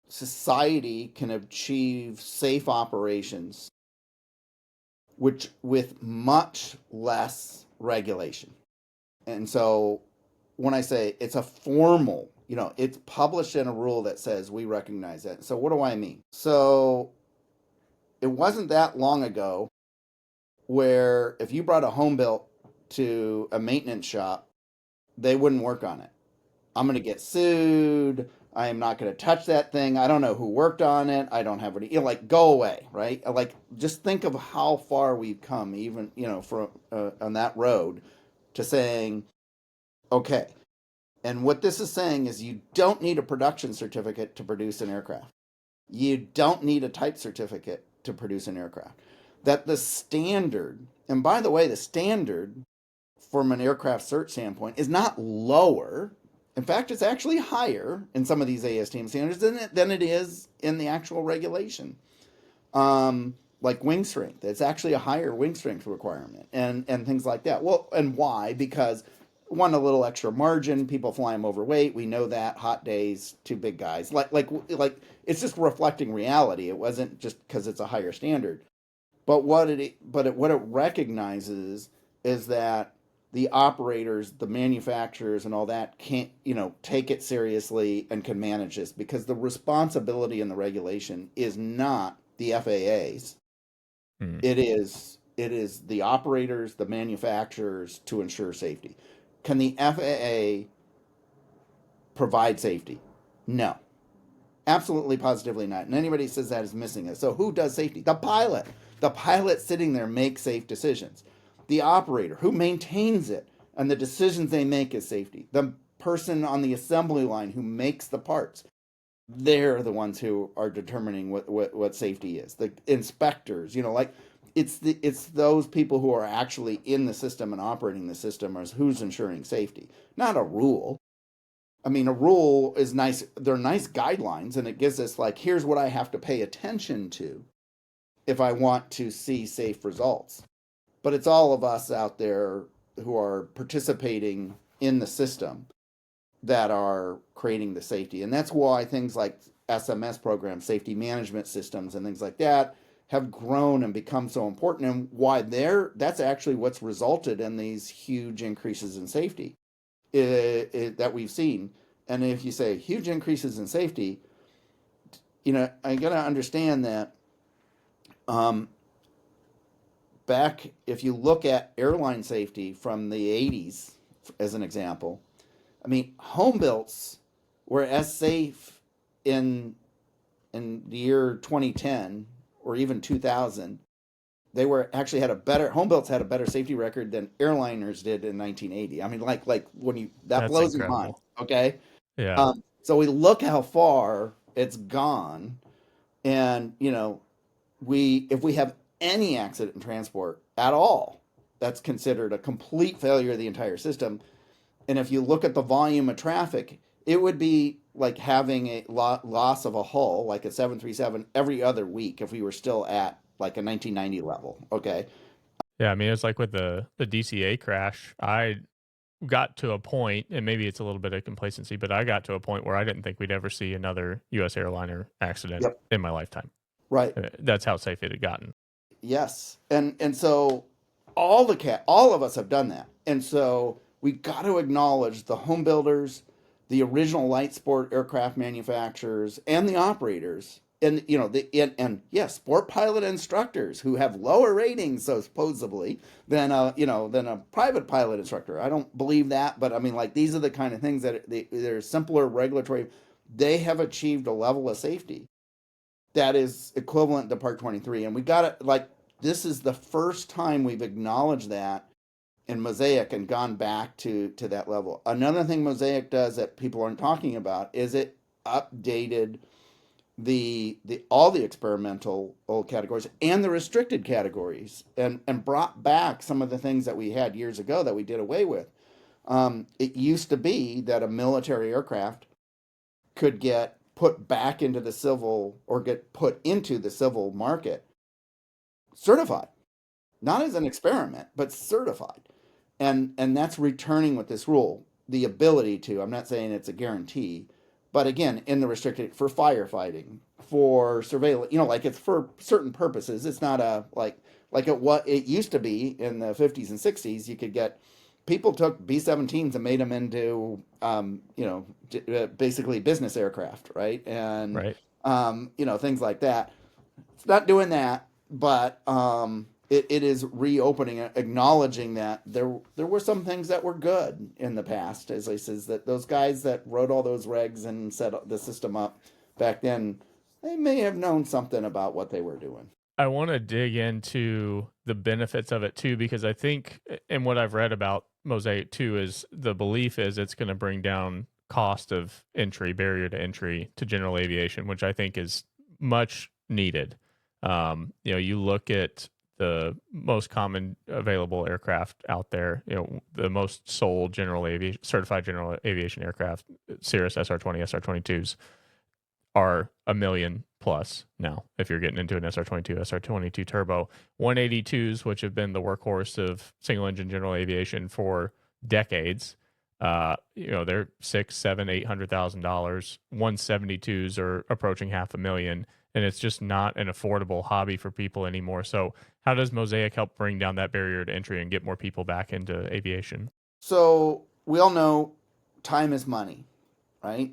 society can achieve safe operations which with much less regulation. And so when I say it's a formal, it's published in a rule that says we recognize that. So what do I mean? So it wasn't that long ago where if you brought a home built to a maintenance shop, they wouldn't work on it. I'm going to get sued. I am not going to touch that thing. I don't know who worked on it. I don't have any, like, go away, right? Like, just think of how far we've come, even, from on that road to saying, okay. And what this is saying is you don't need a production certificate to produce an aircraft. You don't need a type certificate to produce an aircraft. That the standard, and by the way, the standard from an aircraft cert standpoint is not lower. In fact, it's actually higher in some of these ASTM standards than it is in the actual regulation. Like wing strength, it's actually a higher wing strength requirement, and things like that. Well, and why? Because one, a little extra margin. People fly them overweight. We know that. Hot days, too big guys. Like it's just reflecting reality. It wasn't just because it's a higher standard. But what it recognizes is that the operators, the manufacturers, and all that can't, take it seriously and can manage this, because the responsibility in the regulation is not the FAA's. It is the operators, the manufacturers, to ensure safety. Can the FAA provide safety? No. Absolutely, positively not. And anybody says that is missing it. So who does safety? The pilot. The pilot sitting there makes safe decisions. The operator who maintains it and the decisions they make is safety. The person on the assembly line who makes the parts, they're the ones who are determining what safety is. The inspectors, like it's those people who are actually in the system and operating the system is who's ensuring safety, not a rule. I mean, a rule is nice. They're nice guidelines, and it gives us like, here's what I have to pay attention to if I want to see safe results. But it's all of us out there who are participating in the system that are creating the safety. And that's why things like SMS programs, safety management systems, and things like that have grown and become so important, and why that's actually what's resulted in these huge increases in safety that we've seen. And if you say huge increases in safety, I got to understand that back, if you look at airline safety from the 80s, as an example, I mean, home builts were as safe in the year 2010 or even 2000. They were actually had a better home builts had a better safety record than airliners did in 1980. I mean, like when that That's blows your mind. incredible. Okay, Yeah. so we look how far it's gone, and if we have any accident in transport at all, that's considered a complete failure of the entire system. And if you look at the volume of traffic, it would be like having a loss of a hull, like a 737, every other week if we were still at like a 1990 level. Okay. Yeah, I mean, it's like with the DCA crash, I got to a point, and maybe it's a little bit of complacency, but I got to a point where I didn't think we'd ever see another U.S. airliner accident Yep. in my lifetime. Right. That's how safe it had gotten. Yes. And so all of us have done that. And so we got to acknowledge the home builders, the original light sport aircraft manufacturers, and the operators, and yes, sport pilot instructors who have lower ratings, so supposedly, than a private pilot instructor. I don't believe that, but I mean, like, these are the kind of things that they're simpler regulatory. They have achieved a level of safety that is equivalent to Part 23, and we got it. Like, this is the first time we've acknowledged that in MOSAIC and gone back to that level. Another thing MOSAIC does that people aren't talking about is it updated the all the experimental old categories and the restricted categories, and brought back some of the things that we had years ago that we did away with. It used to be that a military aircraft could get put back into the civil, or get put into the civil market certified, not as an experiment, but certified. And that's returning with this rule, the ability to, I'm not saying it's a guarantee, but again, in the restricted, for firefighting, for surveillance, like, it's for certain purposes. It's not a like what it used to be in the 50s and 60s. You could get people took B-17s and made them into basically business aircraft, right? And Right. things like that. It's not doing that, but it is reopening, acknowledging that there were some things that were good in the past. As I says, that those guys that wrote all those regs and set the system up back then, they may have known something about what they were doing. I want to dig into the benefits of it too, because I think, and what I've read about Mosaic too, is the belief is it's going to bring down cost of entry, barrier to entry to general aviation, which I think is much needed. You look at the most common available aircraft out there, the most sold certified general aviation aircraft, Cirrus SR-20, SR-22s, are $1 million plus now. If you're getting into an SR-22, SR-22 turbo, 182s, which have been the workhorse of single engine general aviation for decades, they're $600,000, $700,000, $800,000. 172s are approaching $500,000, and it's just not an affordable hobby for people anymore. So how does Mosaic help bring down that barrier to entry and get more people back into aviation? So we all know time is money, right?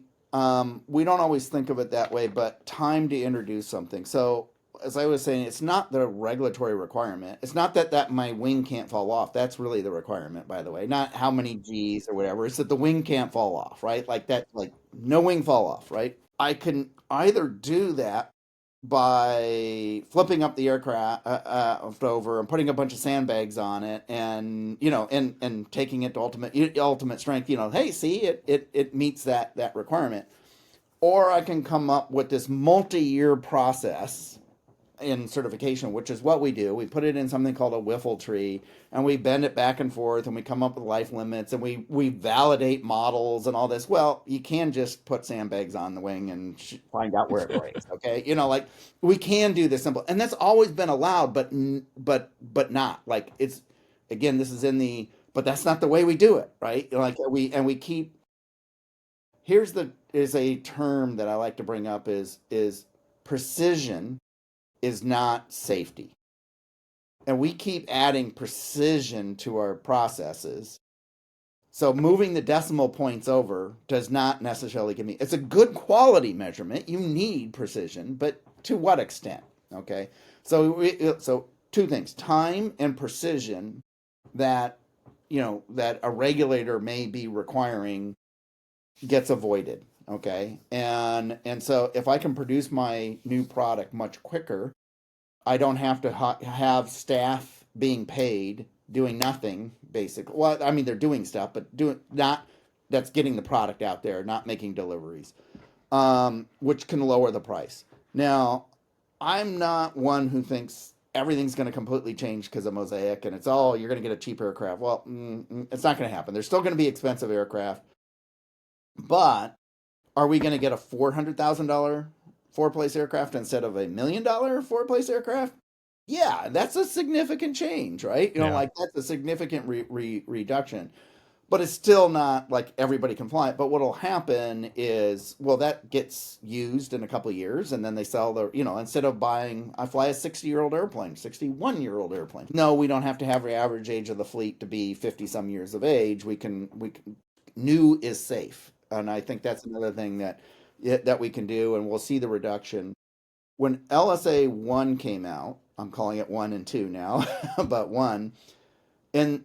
We don't always think of it that way, but time to introduce something. So, as I was saying, it's not the regulatory requirement. It's not that my wing can't fall off. That's really the requirement, by the way. Not how many G's or whatever. It's that the wing can't fall off, right? Like that, like no wing fall off, right? I can either do that by flipping up the aircraft over and putting a bunch of sandbags on it, and and taking it to ultimate strength. Hey, see, it meets that requirement. Or I can come up with this multi-year process in certification, which is what we do. We put it in something called a wiffle tree, and we bend it back and forth, and we come up with life limits, and we validate models and all this. Well, you can just put sandbags on the wing and find out where it breaks. Okay, like we can do this simple, and that's always been allowed, but not like it's again. This is in the but that's not the way we do it, right? Like we keep. Here's the is a term that I like to bring up is precision is not safety. And we keep adding precision to our processes. So moving the decimal points over does not necessarily give me, it's a good quality measurement. You need precision, but to what extent? Okay. So two things, time and precision that, that a regulator may be requiring gets avoided. Okay. And so if I can produce my new product much quicker, I don't have to have staff being paid doing nothing, basically. Well, I mean, they're doing stuff, but doing not that's getting the product out there, not making deliveries, which can lower the price. Now, I'm not one who thinks everything's going to completely change because of MOSAIC and you're going to get a cheap aircraft. Well, it's not going to happen. There's still going to be expensive aircraft, but are we going to get a $400,000 four-place aircraft instead of $1 million four-place aircraft? Yeah, that's a significant change, right? Like that's a significant reduction, but it's still not like everybody can fly it. But what'll happen is, well, that gets used in a couple of years, and then they sell instead of buying, I fly a 60-year-old airplane, 61-year-old airplane. No, we don't have to have the average age of the fleet to be 50 some years of age. We can new is safe, and I think that's another thing that we can do, and we'll see the reduction. When LSA 1 came out, I'm calling it 1 and 2 now, but 1, and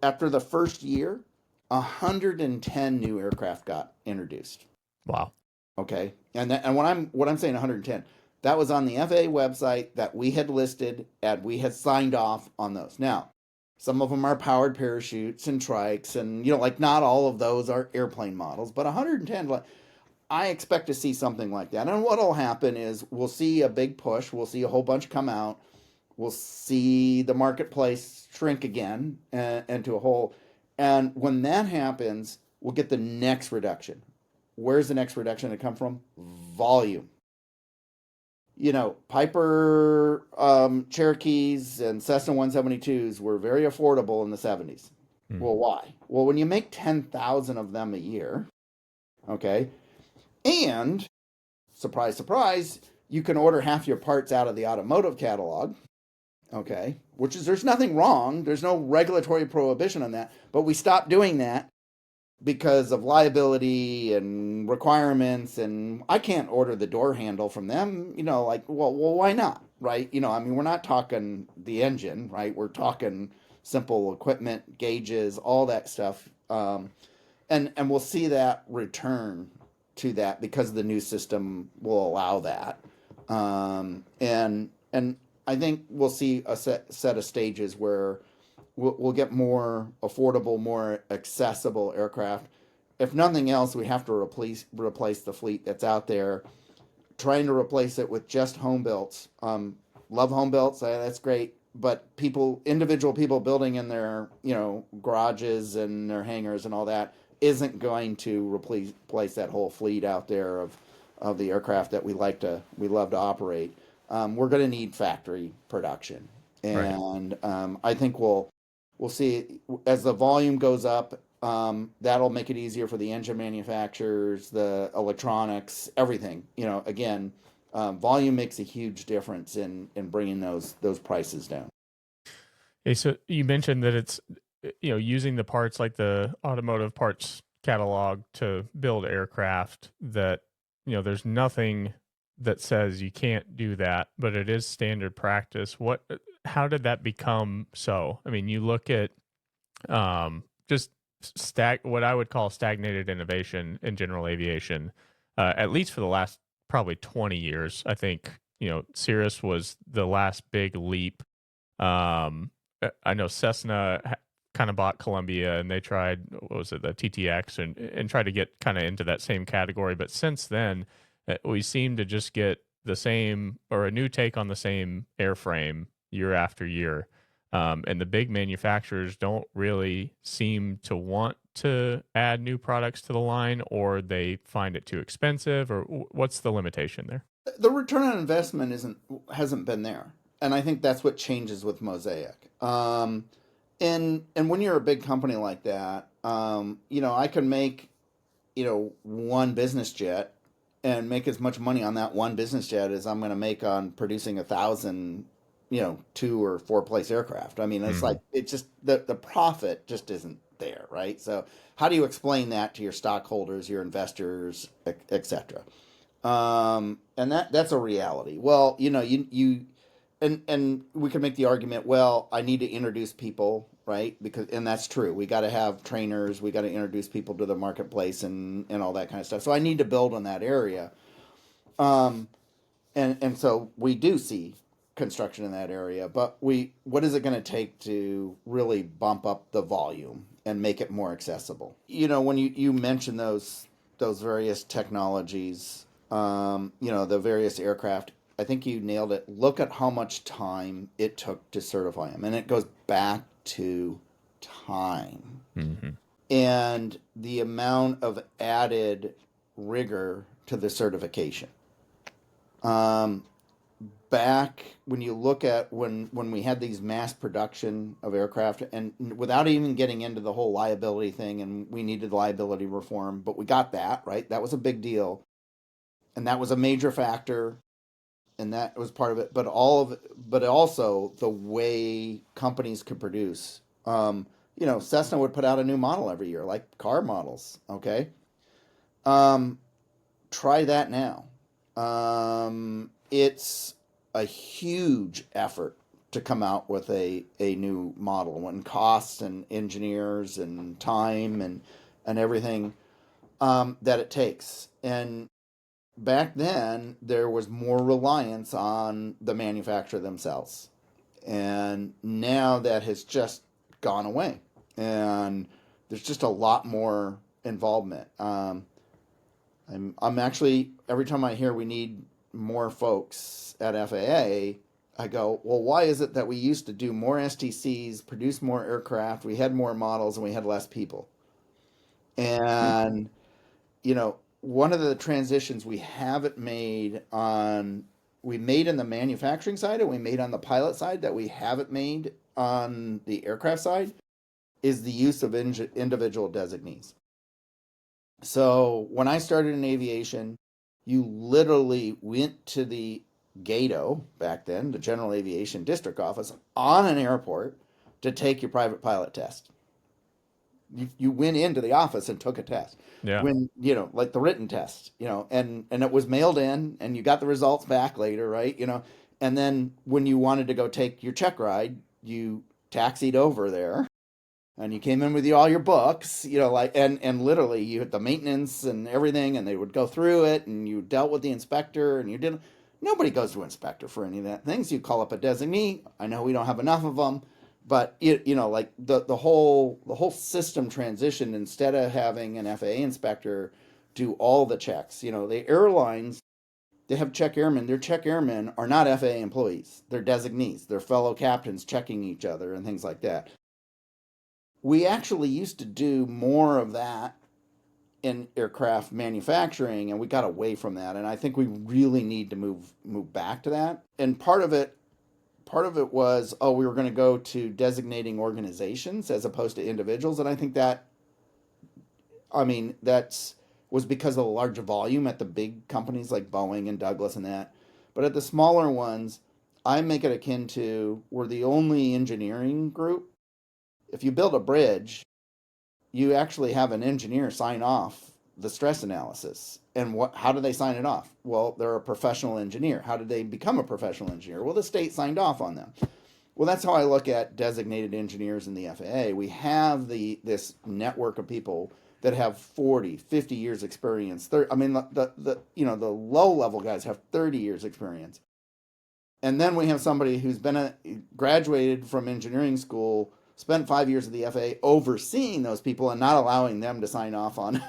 after the first year, 110 new aircraft got introduced. Wow. Okay, and what I'm saying 110, that was on the FAA website that we had listed and we had signed off on those. Now, some of them are powered parachutes and trikes, and like not all of those are airplane models, but 110. I expect to see something like that. And what'll happen is we'll see a big push. We'll see a whole bunch come out. We'll see the marketplace shrink again into a hole. And when that happens, we'll get the next reduction. Where's the next reduction to come from? Volume. Piper Cherokees and Cessna 172s were very affordable in the 70s. Well, why? Well, when you make 10,000 of them a year, okay, and surprise, surprise, you can order half your parts out of the automotive catalog. Okay, there's nothing wrong. There's no regulatory prohibition on that. But we stopped doing that because of liability and requirements. And I can't order the door handle from them. Well, why not? Right? I mean, we're not talking the engine, right? We're talking simple equipment, gauges, all that stuff. And we'll see that return to that because the new system will allow that. And I think we'll see a set of stages where we'll get more affordable, more accessible aircraft. If nothing else, we have to replace the fleet that's out there. Trying to replace it with just home builds. Love home builds, that's great. But individual people building in their garages and their hangars and all that isn't going to replace that whole fleet out there of the aircraft that we love to operate. We're going to need factory production, and right. I think we'll see as the volume goes up. That'll make it easier for the engine manufacturers, the electronics, everything. Again, volume makes a huge difference in bringing those prices down. Okay, so you mentioned that it's using the parts like the automotive parts catalog to build aircraft, that there's nothing that says you can't do that, but it is standard practice. How did that become so? I mean, you look at just what I would call stagnated innovation in general aviation, at least for the last probably 20 years. I think Cirrus was the last big leap. I know Cessna kind of bought Columbia, and they tried, what was it, the TTX, and tried to get kind of into that same category. But since then, we seem to just get the same or a new take on the same airframe year after year. And the big manufacturers don't really seem to want to add new products to the line, or they find it too expensive, or what's the limitation there? The return on investment hasn't been there, and I think that's what changes with MOSAIC. And when you're a big company like that, I can make one business jet and make as much money on that one business jet as I'm going to make on producing 1,000 2 or 4 place aircraft. I mean, it's like it's just the profit just isn't there, right? So how do you explain that to your stockholders, your investors, etc.? And that's a reality. Well, you and we can make the argument, well, I need to introduce people, right? And that's true. We got to have trainers, we got to introduce people to the marketplace and all that kind of stuff. So I need to build on that area. And so we do see construction in that area, but what is it going to take to really bump up the volume and make it more accessible? When you mention those various technologies, the various aircraft, I think you nailed it. Look at how much time it took to certify them, and it goes back to time and the amount of added rigor to the certification. Back when you look at when we had these mass production of aircraft, and without even getting into the whole liability thing, and we needed liability reform, but we got that, right? That was a big deal, and that was a major factor, and that was part of it. But but also the way companies could produce. Cessna would put out a new model every year, like car models. Okay, try that now. It's a huge effort to come out with a new model, when costs and engineers and time and everything that it takes. And back then, there was more reliance on the manufacturer themselves. And now that has just gone away. And there's just a lot more involvement. I'm actually, every time I hear we need more folks at FAA, I go, well, why is it that we used to do more STCs, produce more aircraft, we had more models, and we had less people? And, one of the transitions we haven't made we made in the manufacturing side and we made on the pilot side that we haven't made on the aircraft side is the use of individual designees. So when I started in aviation, you literally went to the GATO, back then, the General Aviation District Office, on an airport to take your private pilot test. You went into the office and took a test. Yeah. When, like the written test, and it was mailed in and you got the results back later, right? And then when you wanted to go take your check ride, you taxied over there and you came in with all your books, and literally you had the maintenance and everything, and they would go through it, and you dealt with the inspector, and you didn't. Nobody goes to inspector for any of that things. You call up a designee. I know we don't have enough of them, but like the whole system transition. Instead of having an FAA inspector do all the checks, the airlines, they have check airmen. Their check airmen are not FAA employees. They're designees. They're fellow captains checking each other and things like that. We actually used to do more of that in aircraft manufacturing, and we got away from that. And I think we really need to move back to that. And part of it was, we were going to go to designating organizations as opposed to individuals. And I think that was because of the larger volume at the big companies like Boeing and Douglas and that. But at the smaller ones, I make it akin to, we're the only engineering group. If you build a bridge, you actually have an engineer sign off the stress analysis. And how do they sign it off? Well, they're a professional engineer. How did they become a professional engineer? Well, the state signed off on them. Well, that's how I look at designated engineers in the FAA. We have this network of people that have 40, 50 years experience. The low level guys have 30 years experience. And then we have somebody who's graduated from engineering school, spent 5 years at the FAA overseeing those people and not allowing them to sign off on.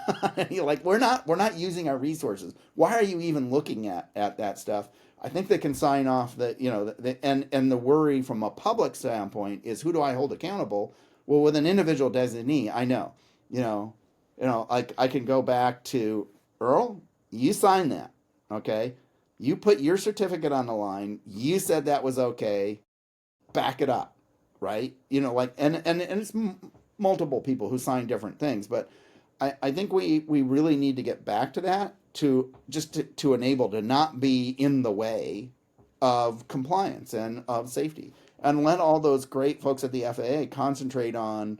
You're like, we're not using our resources. Why are you even looking at that stuff? I think they can sign off that, and the worry from a public standpoint is, who do I hold accountable? Well, with an individual designee, I know, you know, like I can go back to Earl. You signed that, okay? You put your certificate on the line. You said that was okay. Back it up, right? Like, and it's multiple people who sign different things, but I think we really need to get back to that, to enable to not be in the way of compliance and of safety, and let all those great folks at the FAA concentrate on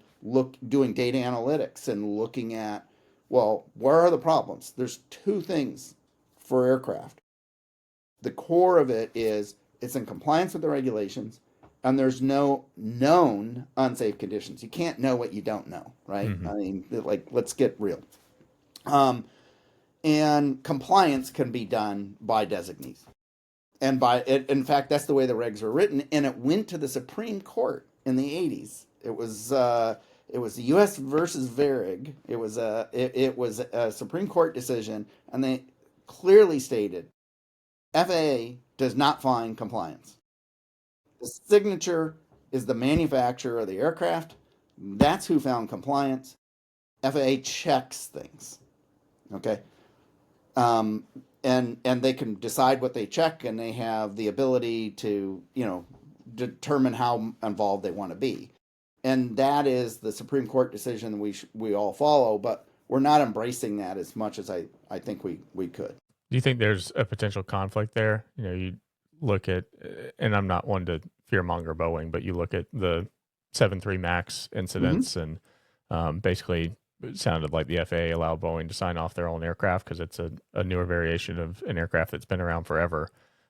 doing data analytics and looking at, well, where are the problems? There's two things for aircraft. The core of it is it's in compliance with the regulations, and there's no known unsafe conditions. You can't know what you don't know, right? Hmm. I mean, like, let's get real. Um, and compliance can be done by designees. And in fact, that's the way the regs were written, and it went to the Supreme Court in the 80s. It was the U.S. versus Varig. It was a Supreme Court decision, and they clearly stated FAA does not find compliance. The signature is the manufacturer of the aircraft. That's who found compliance. FAA checks things. Okay. Um, and they can decide what they check, and they have the ability to, determine how involved they want to be. And that is the Supreme Court decision we all follow, but we're not embracing that as much as I think we could. Do you think there's a potential conflict there? You look at, and I'm not one to fearmonger Boeing, but you look at the 737 MAX Mm-hmm. incidents, and basically it sounded like the FAA allowed Boeing to sign off their own aircraft because it's a newer variation of an aircraft that's been around forever.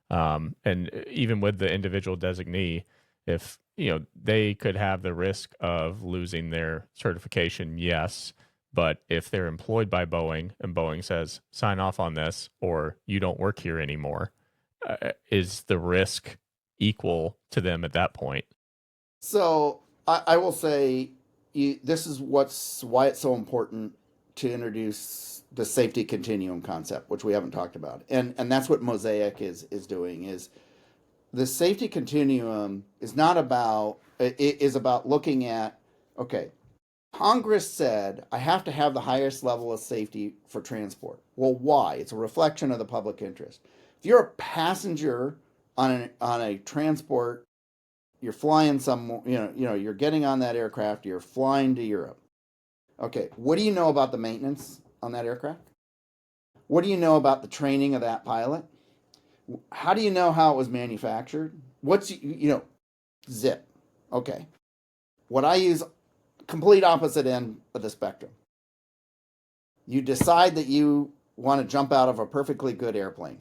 And even with the individual designee, if they could have the risk of losing their certification, yes. But if they're employed by Boeing and Boeing says, sign off on this or you don't work here anymore, is the risk equal to them at that point? So I will say, this is why it's so important to introduce the safety continuum concept, which we haven't talked about, and that's what MOSAIC is doing. Is the safety continuum is not about it is about looking at, okay, Congress said I have to have the highest level of safety for transport. Well, why? It's a reflection of the public interest. If you're a passenger on a transport, you're flying you're getting on that aircraft, you're flying to Europe. Okay, what do you know about the maintenance on that aircraft? What do you know about the training of that pilot? How do you know how it was manufactured? Zip. Okay. What I use, complete opposite end of the spectrum. You decide that you want to jump out of a perfectly good airplane.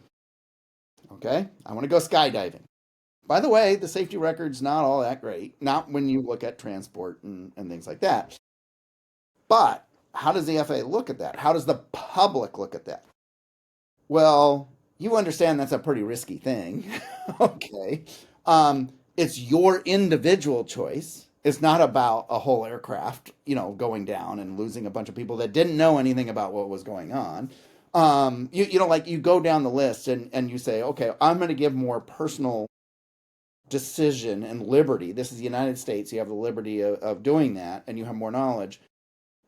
Okay? I want to go skydiving. By the way, the safety record's not all that great, not when you look at transport and things like that. But how does the FAA look at that? How does the public look at that? Well, you understand that's a pretty risky thing. Okay. It's your individual choice. It's not about a whole aircraft, going down and losing a bunch of people that didn't know anything about what was going on. Like, you go down the list and you say, okay, I'm going to give more personal decision and liberty. This is the United States. You have the liberty of doing that, and you have more knowledge,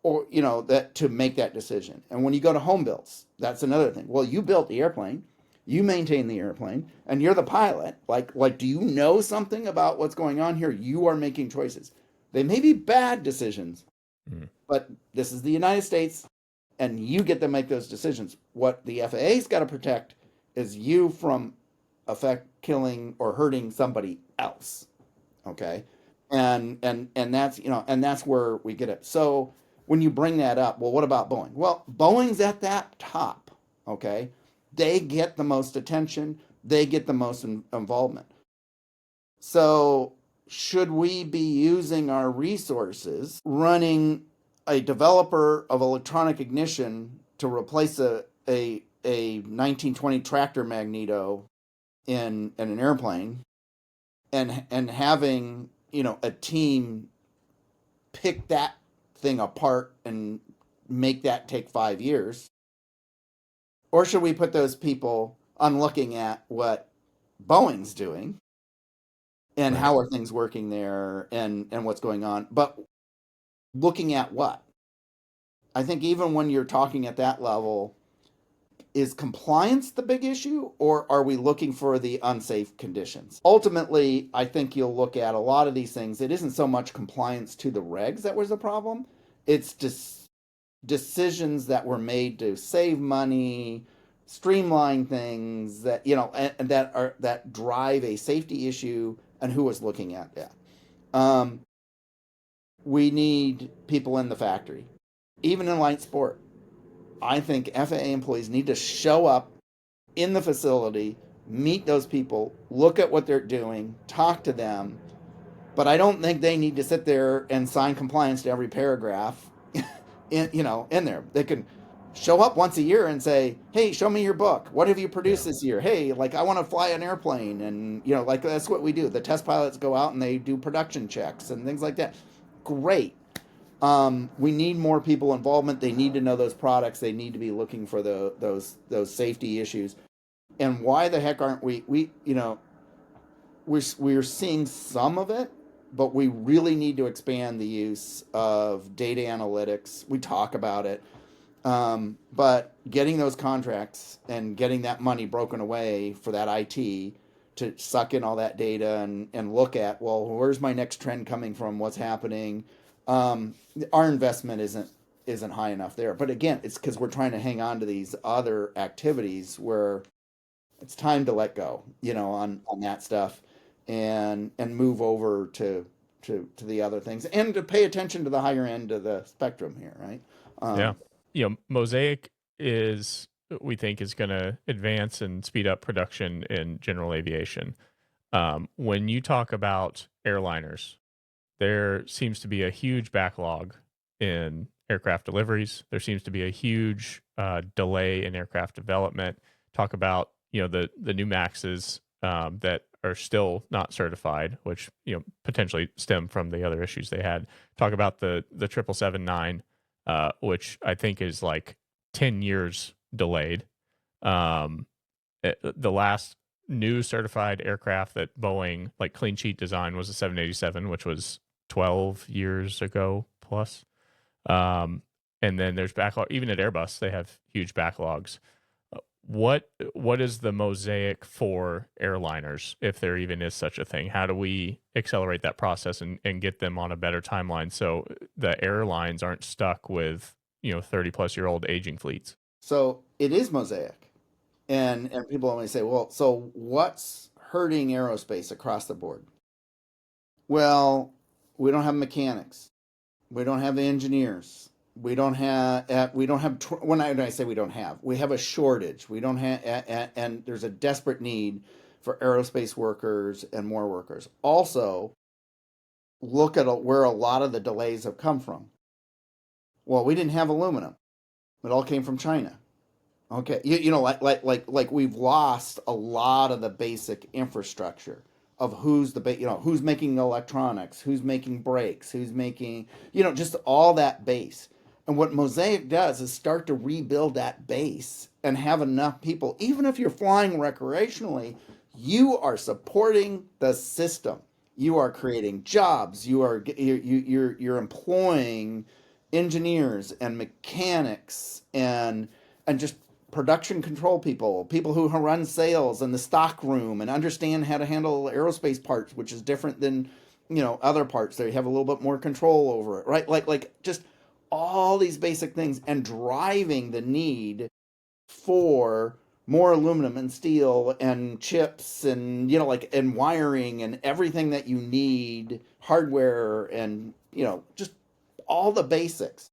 or that to make that decision. And when you go to home builds, that's another thing. Well, you built the airplane, you maintain the airplane, and you're the pilot. Like, do you know something about what's going on here? You are making choices. They may be bad decisions, Mm. but this is the United States, and you get to make those decisions. What the FAA's got to protect is you from killing or hurting somebody else. Okay, and that's where we get it. So when you bring that up, well, what about Boeing? Well, Boeing's at that top. Okay, they get the most attention, they get the most involvement. So should we be using our resources running a developer of electronic ignition to replace a 1920 tractor magneto in an airplane, and having a team pick that thing apart and make that take 5 years? Or should we put those people on looking at what Boeing's doing and Right. how are things working there, and what's going on? But looking at what? I think even when you're talking at that level, is compliance the big issue, or are we looking for the unsafe conditions? Ultimately, I think you'll look at a lot of these things. It isn't so much compliance to the regs that was the problem. It's just decisions that were made to save money, streamline things that that drive a safety issue, and who is looking at that. Um, we need people in the factory, even in light sport. I think FAA employees need to show up in the facility, meet those people, look at what they're doing, talk to them. But I don't think they need to sit there and sign compliance to every paragraph in there. They can show up once a year and say, "Hey, show me your book. What have you Yeah. produced this year? Hey, like I want to fly an airplane." And like that's what we do. The test pilots go out and they do production checks and things like that. Great. We need more people involvement. They need to know those products. They need to be looking for those safety issues. And why the heck aren't we're seeing some of it, but we really need to expand the use of data analytics. We talk about it, but getting those contracts and getting that money broken away for that IT to suck in all that data and look at, well, where's my next trend coming from? What's happening? Um, our investment isn't high enough there. But again, it's because we're trying to hang on to these other activities where it's time to let go, on that stuff, and move over to the other things, and to pay attention to the higher end of the spectrum here, right? Yeah. Um, MOSAIC is, we think, is going to advance and speed up production in general aviation. When you talk about airliners, there seems to be a huge backlog in aircraft deliveries. There seems to be a huge delay in aircraft development. Talk about the new Maxes that are still not certified, which potentially stem from the other issues they had. Talk about the 777-9, which I think is like 10 years delayed. The last new certified aircraft that Boeing like clean sheet design was a 787, which was 12 years ago plus. Um, and then there's backlog. Even at Airbus, they have huge backlogs. What is the mosaic for airliners, if there even is such a thing? How do we accelerate that process and get them on a better timeline so the airlines aren't stuck with 30-plus-year-old aging fleets? so it is mosaic, and people always say, well, so what's hurting aerospace across the board? Well, we don't have mechanics. We don't have engineers. We don't have when I say we have a shortage. We don't have, and there's a desperate need for aerospace workers and more workers. Also, look at where a lot of the delays have come from. Well, we didn't have aluminum. It all came from China. Okay, like we've lost a lot of the basic infrastructure of who's making electronics, who's making brakes, who's making just all that base. And what Mosaic does is start to rebuild that base and have enough people. Even if you're flying recreationally, you are supporting the system. You are creating jobs. You're employing engineers and mechanics and just production control people, people who run sales and the stock room and understand how to handle aerospace parts, which is different than other parts. They have a little bit more control over it, right? Like just all these basic things, and driving the need for more aluminum and steel and chips and and wiring and everything that you need, hardware, and just all the basics.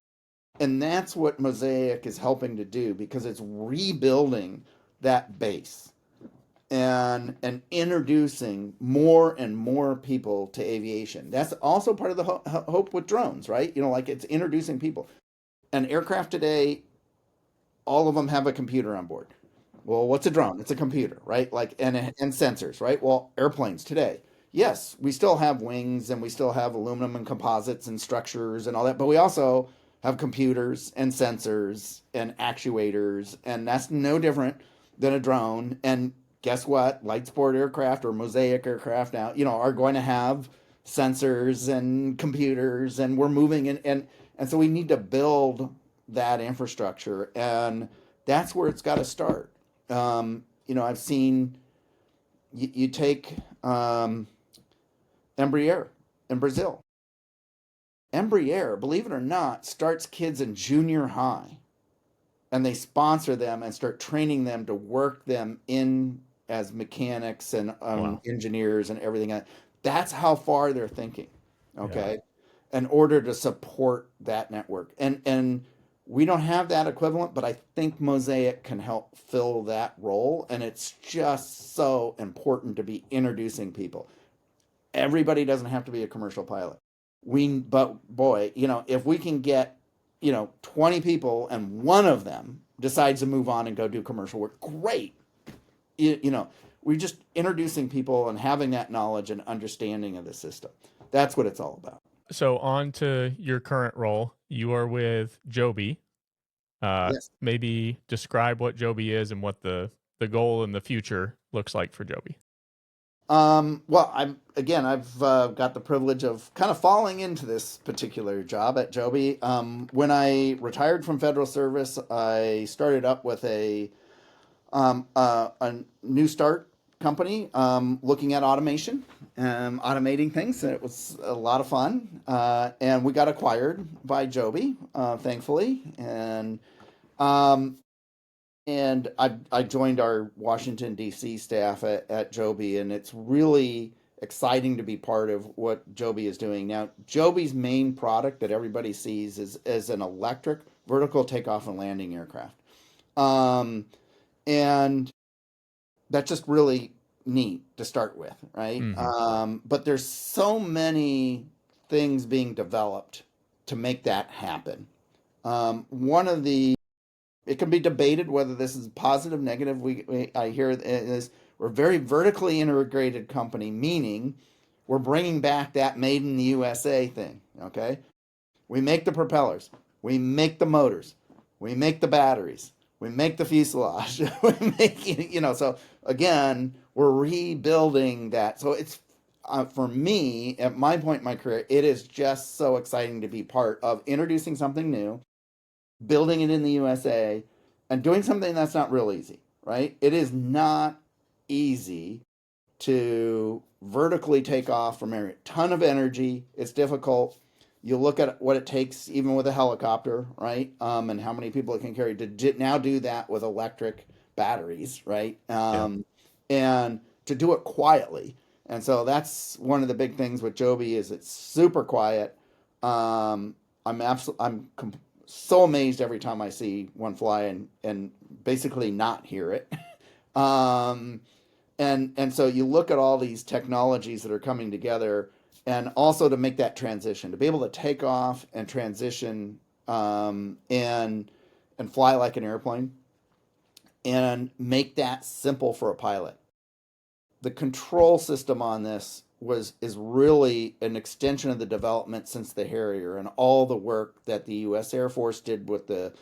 And that's what Mosaic is helping to do, because it's rebuilding that base and introducing more and more people to aviation. That's also part of the hope with drones, right? Like it's introducing people. An aircraft today, all of them have a computer on board. Well, what's a drone? It's a computer, right? Like and sensors, right? Well, airplanes today. Yes, we still have wings and we still have aluminum and composites and structures and all that, but we also have computers and sensors and actuators, and that's no different than a drone. And guess what? Light sport aircraft or MOSAIC aircraft now, are going to have sensors and computers, and we're moving and so we need to build that infrastructure, and that's where it's got to start. I've seen you take Embraer in Brazil. Embraer, believe it or not, starts kids in junior high, and they sponsor them and start training them to work them in as mechanics and Wow. engineers and everything. That's how far they're thinking. Yeah. Okay, in order to support that network, and we don't have that equivalent, but I think MOSAIC can help fill that role, and it's just so important to be introducing people. Everybody doesn't have to be a commercial pilot. But boy, if we can get, 20 people and one of them decides to move on and go do commercial work, great. We're just introducing people and having that knowledge and understanding of the system. That's what it's all about. So on to your current role. You are with Joby. Yes. Maybe describe what Joby is and what the goal in the future looks like for Joby. Well, I've got the privilege of kind of falling into this particular job at Joby. When I retired from federal service, I started up with a new start company, looking at automation and automating things. And it was a lot of fun. And we got acquired by Joby, thankfully. Um, I joined our Washington D.C. staff at Joby, and it's really exciting to be part of what Joby is doing now. Joby's main product that everybody sees is an electric vertical takeoff and landing aircraft, um, and that's just really neat to start with, right? Mm-hmm. But there's so many things being developed to make that happen. One of the It can be debated whether this is positive, negative. I hear it is we're a very vertically integrated company, meaning we're bringing back that made in the USA thing. Okay, we make the propellers, we make the motors, we make the batteries, we make the fuselage, we make So again, we're rebuilding that. So it's for me at my point in my career, it is just so exciting to be part of introducing something new, building it in the USA, and doing something that's not real easy, right? It is not easy to vertically take off from a ton of energy. It's difficult. You look at what it takes, even with a helicopter, right? And how many people it can carry to now do that with electric batteries, right? Yeah. And to do it quietly. And so that's one of the big things with Joby is it's super quiet. I'm so amazed every time I see one fly and basically not hear it. um, and so you look at all these technologies that are coming together, and also to make that transition, to be able to take off and transition, and fly like an airplane, and make that simple for a pilot. The control system on this is really an extension of the development since the Harrier and all the work that the U.S. Air Force did with the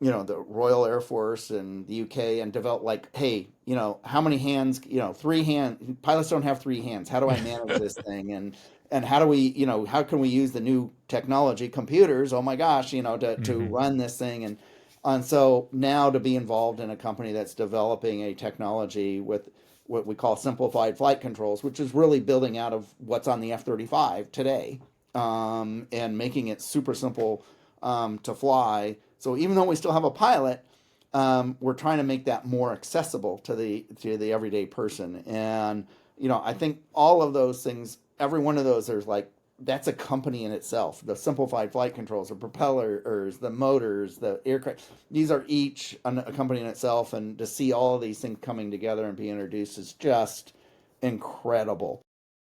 Royal Air Force and the UK, and develop, like, hey, how many hands, 3 hands, pilots don't have 3 hands. How do I manage this thing? And how do we, how can we use the new technology, computers, oh my gosh, to Mm-hmm. run this thing? And so now to be involved in a company that's developing a technology with what we call simplified flight controls, which is really building out of what's on the F-35 today, and making it super simple to fly. So even though we still have a pilot, we're trying to make that more accessible to the everyday person. And I think all of those things, every one of those, there's like that's a company in itself. The simplified flight controls, the propellers, the motors, the aircraft. These are each a company in itself, and to see all of these things coming together and be introduced is just incredible.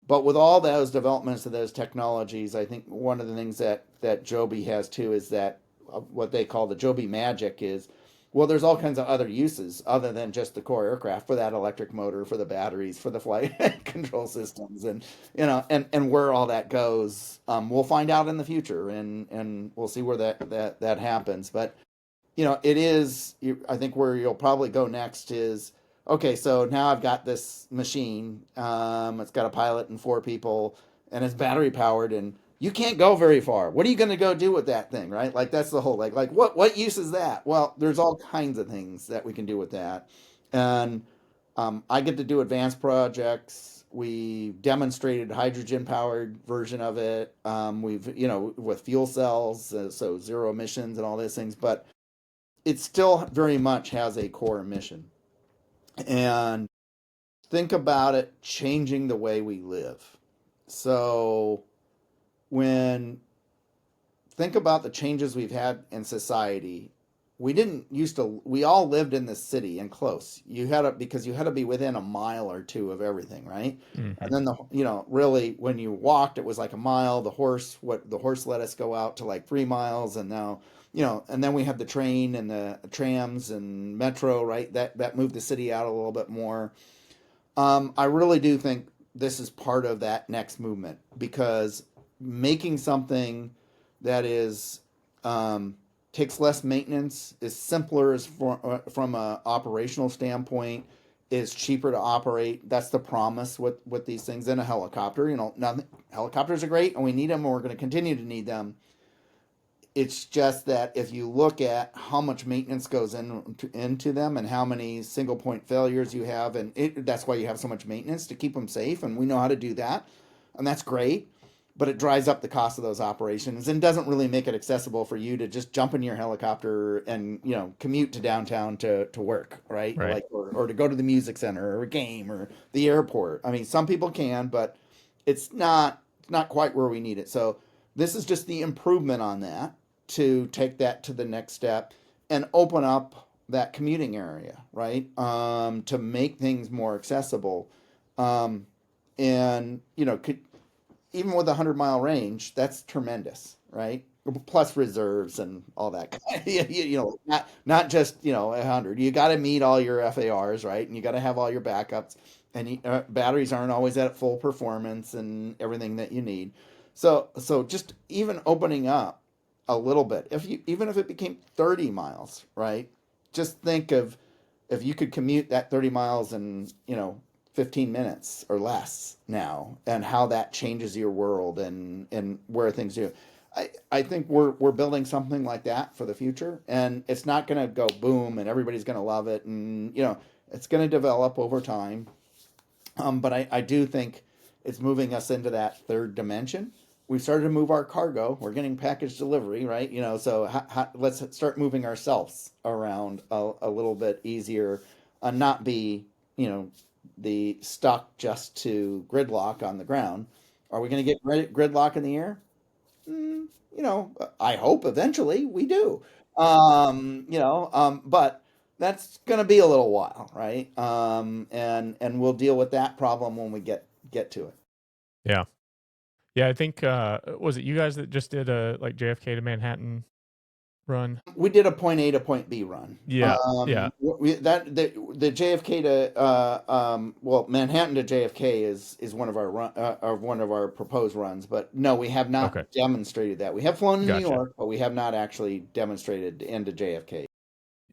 But with all those developments of those technologies, I think one of the things that Joby has too is that what they call the Joby magic is Well, there's all kinds of other uses other than just the core aircraft for that electric motor, for the batteries, for the flight control systems, and and where all that goes, we'll find out in the future, and we'll see where that happens. But it is. I think where you'll probably go next is okay. So now I've got this machine. It's got a pilot and 4 people, and it's battery powered, and you can't go very far. What are you going to go do with that thing, right? Like that's the whole like what use is that? Well, there's all kinds of things that we can do with that, and I get to do advanced projects. We demonstrated hydrogen powered version of it. We've with fuel cells, so zero emissions and all those things, but it still very much has a core mission. And think about it changing the way we live. So when think about the changes we've had in society. We all lived in the city and close. Because you had to be within a mile or two of everything, right? Mm-hmm. And then really when you walked, it was like a mile. The horse let us go out to like 3 miles. And now, and then we had the train and the trams and metro, right? That moved the city out a little bit more. I really do think this is part of that next movement because making something that is takes less maintenance, is simpler from a operational standpoint, is cheaper to operate. That's the promise with these things. In a helicopter, helicopters are great and we need them and we're going to continue to need them. It's just that if you look at how much maintenance goes into them and how many single point failures you have, and that's why you have so much maintenance to keep them safe, and we know how to do that, and that's great. But it drives up the cost of those operations and doesn't really make it accessible for you to just jump in your helicopter and commute to downtown to work, right? Right. Like or to go to the music center or a game or the airport. I mean, some people can, but it's not quite where we need it. So this is just the improvement on that to take that to the next step and open up that commuting area, right? To make things more accessible, and even with a 100-mile range, that's tremendous, right? Plus reserves and all that. Not just 100. You got to meet all your FARs, right? And you got to have all your backups. And batteries aren't always at full performance and everything that you need. So just even opening up a little bit, even if it became 30 miles, right? Just think of if you could commute that 30 miles in 15 minutes or less now, and how that changes your world and where things do. I think we're building something like that for the future, and it's not going to go boom and everybody's going to love it, and it's going to develop over time. But I do think it's moving us into that third dimension. We've started to move our cargo. We're getting package delivery, right? So let's start moving ourselves around a little bit easier, and not be the stuck just to gridlock on the ground. Are we going to get gridlock in the air? I hope eventually we do. But that's going to be a little while, right? And we'll deal with that problem when we get to it. Yeah. Yeah, I think was it you guys that just did a like JFK to Manhattan run? We did a point A to point B run. Yeah. Yeah. The JFK to Manhattan to JFK is one of our proposed runs, but no, we have not Okay. demonstrated that. We have flown in New Gotcha. York, but we have not actually demonstrated into JFK.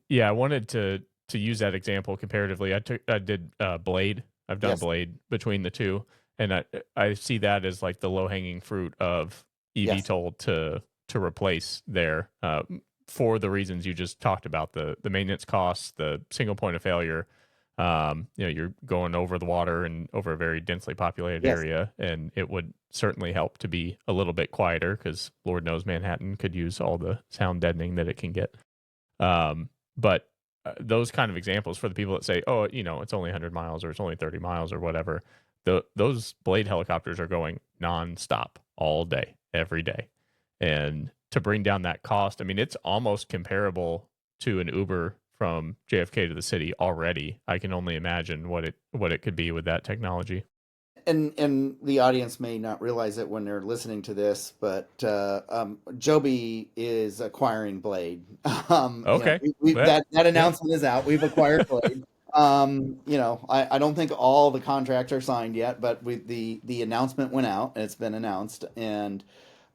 Yeah, I wanted to use that example comparatively. I did Blade. I've done Yes, Blade between the two, and I see that as like the low hanging fruit of yes, eVTOL to replace there, for the reasons you just talked about, the maintenance costs, the single point of failure. You're going over the water and over a very densely populated yes. area, and it would certainly help to be a little bit quieter because Lord knows Manhattan could use all the sound deadening that it can get. But those kind of examples for the people that say, oh, it's only 100 miles or it's only 30 miles or whatever, those Blade helicopters are going nonstop all day, every day. And to bring down that cost, I mean, it's almost comparable to an Uber from JFK to the city already. I can only imagine what it could be with that technology. And the audience may not realize it when they're listening to this, but Joby is acquiring Blade. Okay. That That yep. announcement is out. We've acquired Blade. I don't think all the contracts are signed yet, but the announcement went out and it's been announced, and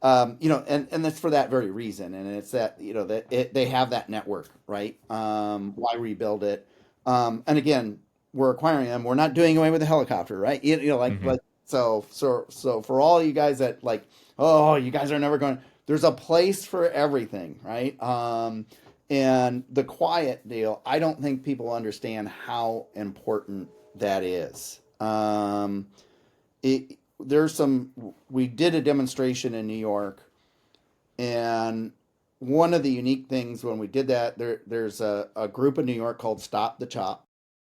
and that's for that very reason, and it's that they have that network, right? Why rebuild it? And again, we're acquiring them. We're not doing away with the helicopter, right? Hmm. So for all you guys that like, oh, you guys are never going. There's a place for everything, right? And the quiet deal, I don't think people understand how important that is. There's some. We did a demonstration in New York, and one of the unique things when we did that, there's a group in New York called Stop the Chop.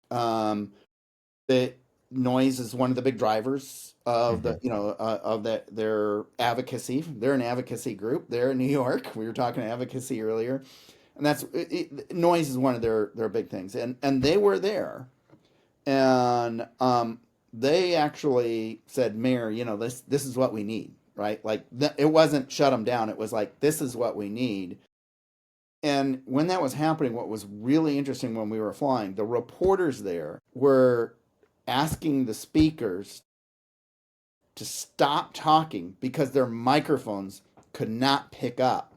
Um, the noise is one of the big drivers of Hmm. their advocacy. They're an advocacy group. They're in New York. We were talking advocacy earlier, and noise is one of their big things. And they were there, and they actually said, Mayor, this is what we need, right? Like it wasn't shut them down. It was like, this is what we need. And when that was happening, what was really interesting when we were flying, the reporters there were asking the speakers to stop talking because their microphones could not pick up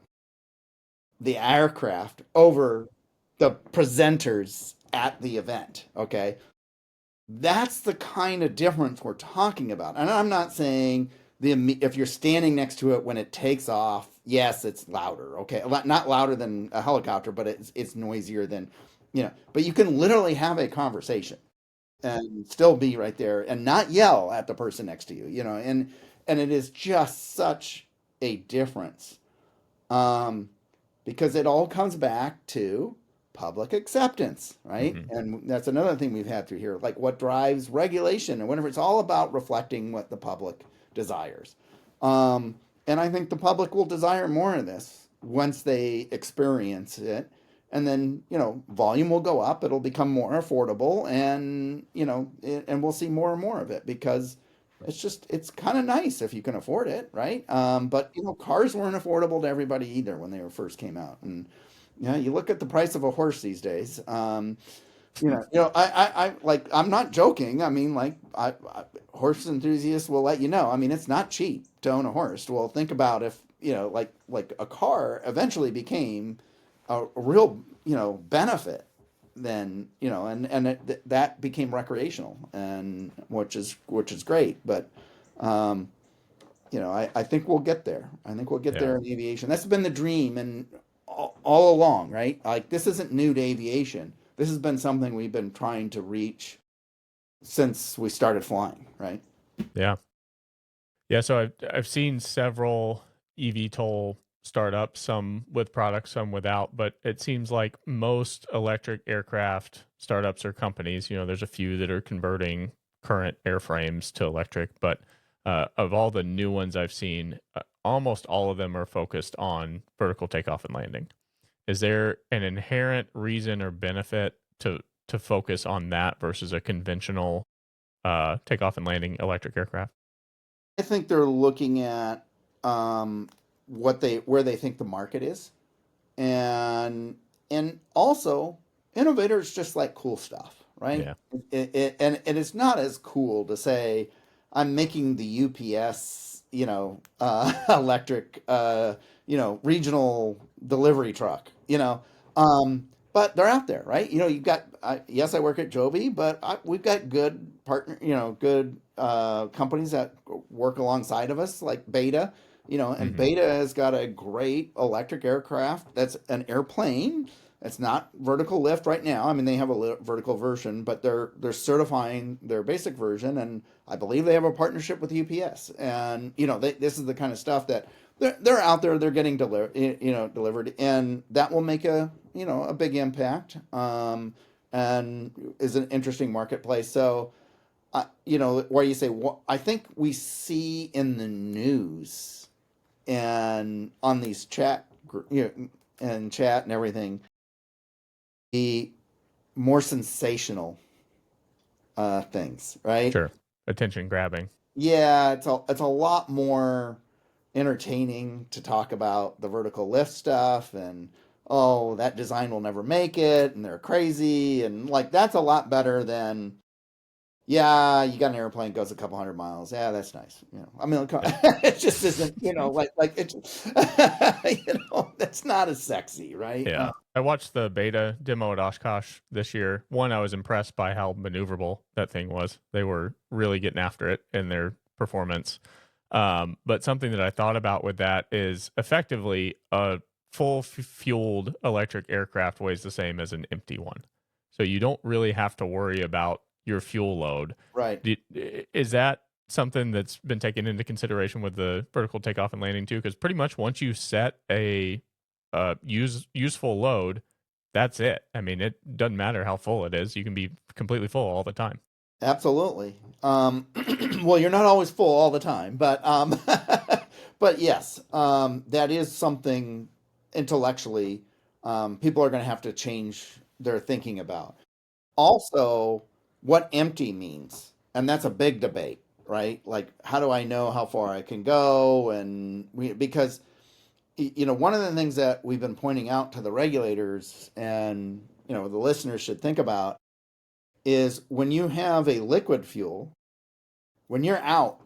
the aircraft over the presenters at the event. Okay. That's the kind of difference we're talking about. And I'm not saying if you're standing next to it when it takes off, yes, it's louder. Okay, not louder than a helicopter, but it's noisier than, But you can literally have a conversation and still be right there and not yell at the person next to you. And it is just such a difference. Um, because it all comes back to public acceptance, right? Hmm. And that's another thing we've had through here, like what drives regulation and whatever. It's all about reflecting what the public desires. And I think the public will desire more of this once they experience it. And then, volume will go up, it'll become more affordable, and, and we'll see more and more of it because it's kind of nice if you can afford it, right? But cars weren't affordable to everybody either when they were first came out, and you look at the price of a horse these days. I'm not joking. I mean, like, horse enthusiasts will let you know. I mean, it's not cheap to own a horse. Well, think about if like a car eventually became a real benefit, then that became recreational, and which is great. But I think we'll get there. I think we'll get Yeah. there in aviation. That's been the dream, and all along, right? Like this isn't new to aviation. This has been something we've been trying to reach since we started flying, right? Yeah. Yeah. So I've seen several eVTOL startups, some with products, some without, but it seems like most electric aircraft startups or companies, there's a few that are converting current airframes to electric, but of all the new ones I've seen, almost all of them are focused on vertical takeoff and landing. Is there an inherent reason or benefit to focus on that versus a conventional takeoff and landing electric aircraft? I think they're looking at where they think the market is, and also innovators just like cool stuff, right? Yeah. And it's not as cool to say I'm making the UPS, electric, regional delivery truck, but they're out there, right? You've got, yes, I work at Joby, but we've got good good companies that work alongside of us, like Beta, and Hmm. Beta has got a great electric aircraft that's an airplane. It's not vertical lift right now. I mean, they have a vertical version, but they're certifying their basic version, and I believe they have a partnership with UPS. And this is the kind of stuff that they're out there. They're getting delivered, and that will make a big impact. And is an interesting marketplace. So, where you say, I think we see in the news and on these and chat and everything, the more sensational things, right? Sure. attention grabbing. Yeah, it's a lot more entertaining to talk about the vertical lift stuff and oh, that design will never make it and they're crazy and like that's a lot better than yeah, you got an airplane goes a couple hundred miles. Yeah, that's nice. I mean, Yeah. it just isn't. Like it. That's not as sexy, right? Yeah. I watched the beta demo at Oshkosh this year. One, I was impressed by how maneuverable that thing was. They were really getting after it in their performance. But something that I thought about with that is effectively a full fueled electric aircraft weighs the same as an empty one. So you don't really have to worry about your fuel load. Right. Is that something that's been taken into consideration with the vertical takeoff and landing too? Because pretty much once you set a useful load, that's it. I mean, it doesn't matter how full it is. You can be completely full all the time. Absolutely. Well, you're not always full all the time, but but yes, that is something intellectually people are going to have to change their thinking about. Also, what empty means, and that's a big debate, right? Like, how do I know how far I can go? And because one of the things that we've been pointing out to the regulators and the listeners should think about is when you have a liquid fuel, when you're out.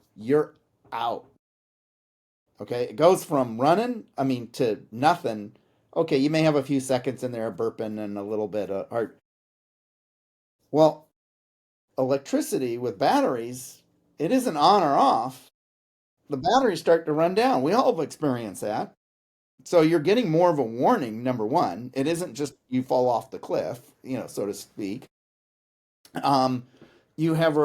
Okay, it goes from running, I mean, to nothing. Okay, you may have a few seconds in there burping and a little bit of heart. Well, electricity with batteries, it isn't on or off. The batteries start to run down. We all have experienced that. So you're getting more of a warning, number one. It isn't just you fall off the cliff, so to speak. Um, you have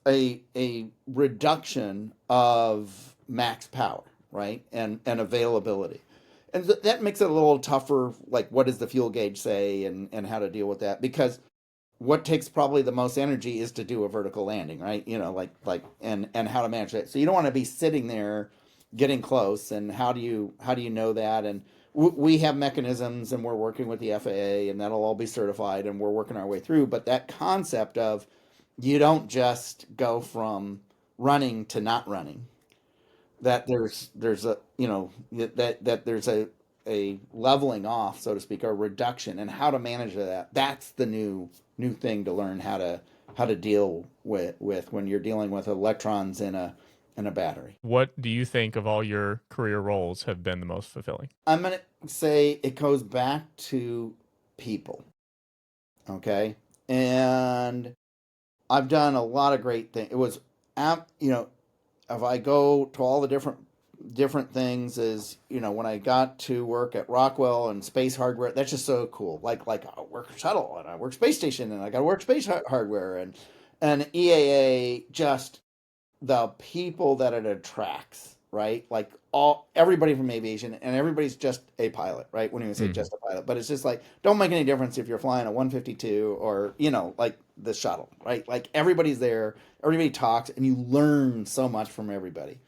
a reduction of max power, right? And availability. And that makes it a little tougher, like what does the fuel gauge say and how to deal with that? Because what takes probably the most energy is to do a vertical landing, right? And how to manage that. So you don't want to be sitting there getting close. And how do you know that? And we have mechanisms, and we're working with the FAA, and that'll all be certified, and we're working our way through. But that concept of you don't just go from running to not running. That there's a that there's a leveling off, so to speak, or reduction, and how to manage that. That's the new thing to learn how to deal with when you're dealing with electrons in a battery. What do you think of all your career roles have been the most fulfilling? I'm gonna say it goes back to people, okay, and I've done a lot of great things. It was, if I go to all the different things is when I got to work at Rockwell and space hardware, that's just so cool. Like I work shuttle and I work space station and I got to work space hardware and EAA, just the people that it attracts, right? Like everybody from aviation, and everybody's just a pilot, right? When you say Mm-hmm. just a pilot, but it's just like don't make any difference if you're flying a 152 or like the shuttle, right? Like everybody's there, everybody talks, and you learn so much from everybody.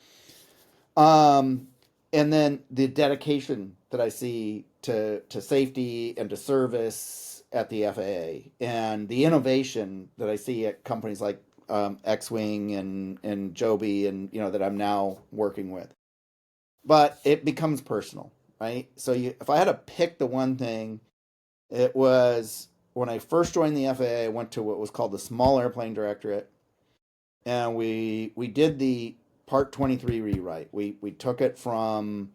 Um, and then the dedication that I see to safety and to service at the FAA, and the innovation that I see at companies like X-Wing and Joby, and that I'm now working with. But it becomes personal, right? So if I had to pick the one thing, it was when I first joined the FAA. I went to what was called the Small Airplane Directorate, and we did the Part 23 rewrite. We took it from,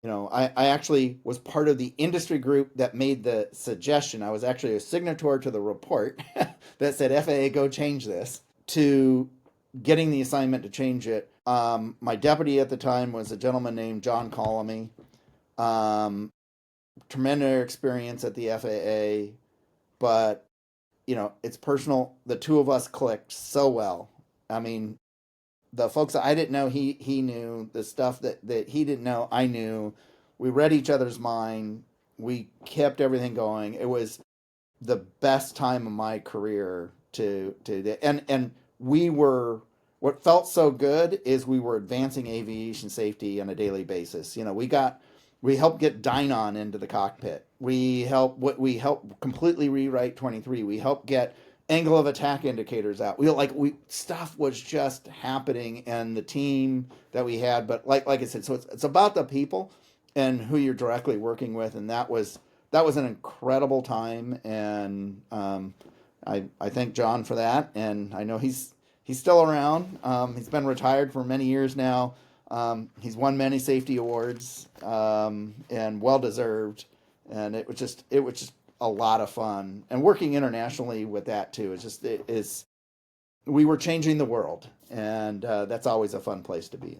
I actually was part of the industry group that made the suggestion. I was actually a signatory to the report that said FAA go change this, to getting the assignment to change it. My deputy at the time was a gentleman named John Colamy. Um, Tremendous experience at the FAA, but it's personal. The two of us clicked so well. I mean, the folks that I didn't know, he knew the stuff that he didn't know. I knew. We read each other's mind. We kept everything going. It was the best time of my career and we were, what felt so good is we were advancing aviation safety on a daily basis. We helped get Dynon into the cockpit. We helped completely rewrite 23. We helped get angle of attack indicators out. We stuff was just happening, and the team that we had. But like I said, so it's about the people and who you're directly working with, and that was an incredible time, and I thank John for that, and I know he's still around. He's been retired for many years now. He's won many safety awards, and well deserved. And it was just a lot of fun, and working internationally with that too. It is we were changing the world, and that's always a fun place to be.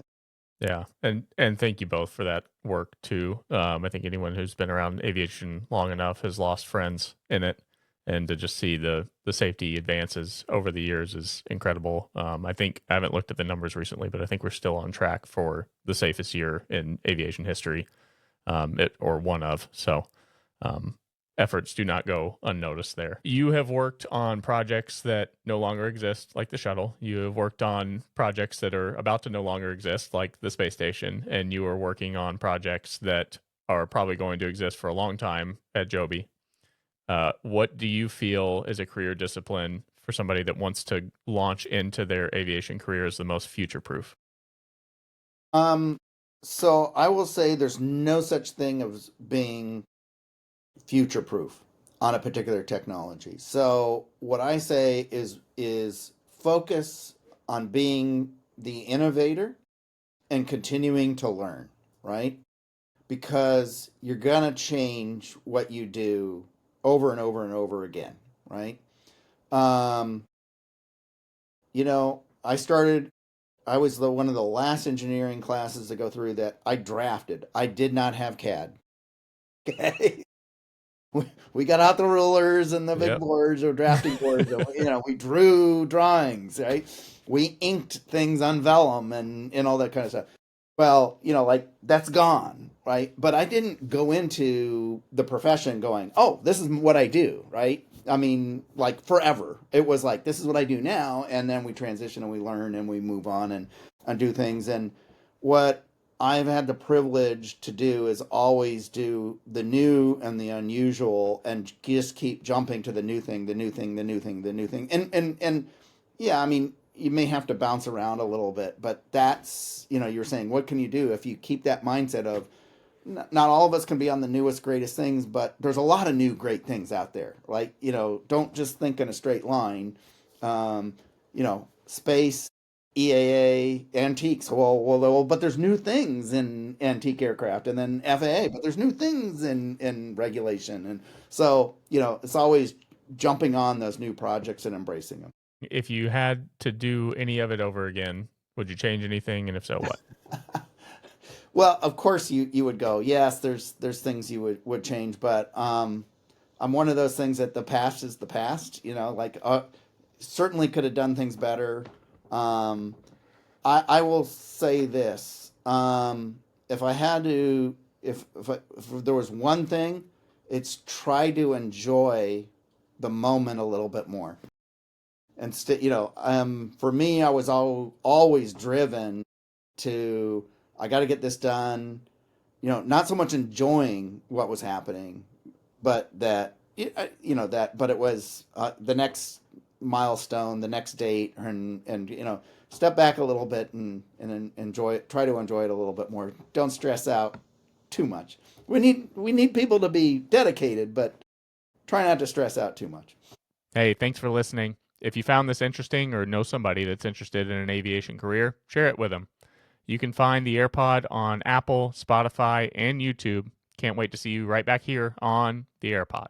Yeah, and thank you both for that work too. I think anyone who's been around aviation long enough has lost friends in it, and to just see the safety advances over the years is incredible. I think I haven't looked at the numbers recently, but I think we're still on track for the safest year in aviation history, or one of. So, um, efforts do not go unnoticed there. You have worked on projects that no longer exist, like the shuttle. You have worked on projects that are about to no longer exist, like the space station. And you are working on projects that are probably going to exist for a long time at Joby. What do you feel is a career discipline for somebody that wants to launch into their aviation career as the most future proof? Um, so I will say there's no such thing as being future proof on a particular technology. So what I say is focus on being the innovator and continuing to learn, right? Because you're going to change what you do over and over and over again, right? Um, I was one of the last engineering classes to go through that I drafted. I did not have CAD. Okay. We got out the rulers and the big Yep. boards or drafting boards. And, we drew drawings, right? We inked things on vellum and all that kind of stuff. Well, like that's gone, right? But I didn't go into the profession going, oh, this is what I do, right? I mean, like forever. It was like, this is what I do now. And then we transition and we learn and we move on and do things. And what I've had the privilege to do is always do the new and the unusual and just keep jumping to the new thing, the new thing, the new thing, the new thing. And yeah, I mean, you may have to bounce around a little bit, but that's, you're saying, what can you do if you keep that mindset of not all of us can be on the newest, greatest things, but there's a lot of new, great things out there. Like, don't just think in a straight line. Space, EAA, antiques. But there's new things in antique aircraft, and then FAA, but there's new things in regulation. And so, it's always jumping on those new projects and embracing them. If you had to do any of it over again, would you change anything? And if so, what? Well, of course you would go, yes, there's things you would change, but I'm one of those things that the past is the past, like certainly could have done things better. Um, I will say this. If I had to if there was one thing, it's try to enjoy the moment a little bit more. And for me, I was always driven to I got to get this done. Not so much enjoying what was happening, but but it was the next milestone, the next date, and step back a little bit and enjoy it. Try to enjoy it a little bit more. Don't stress out too much. We need people to be dedicated, but try not to stress out too much. Hey, thanks for listening. If you found this interesting or know somebody that's interested in an aviation career, share it with them. You can find the Aerpod on Apple, Spotify, and YouTube. Can't wait to see you right back here on the Aerpod.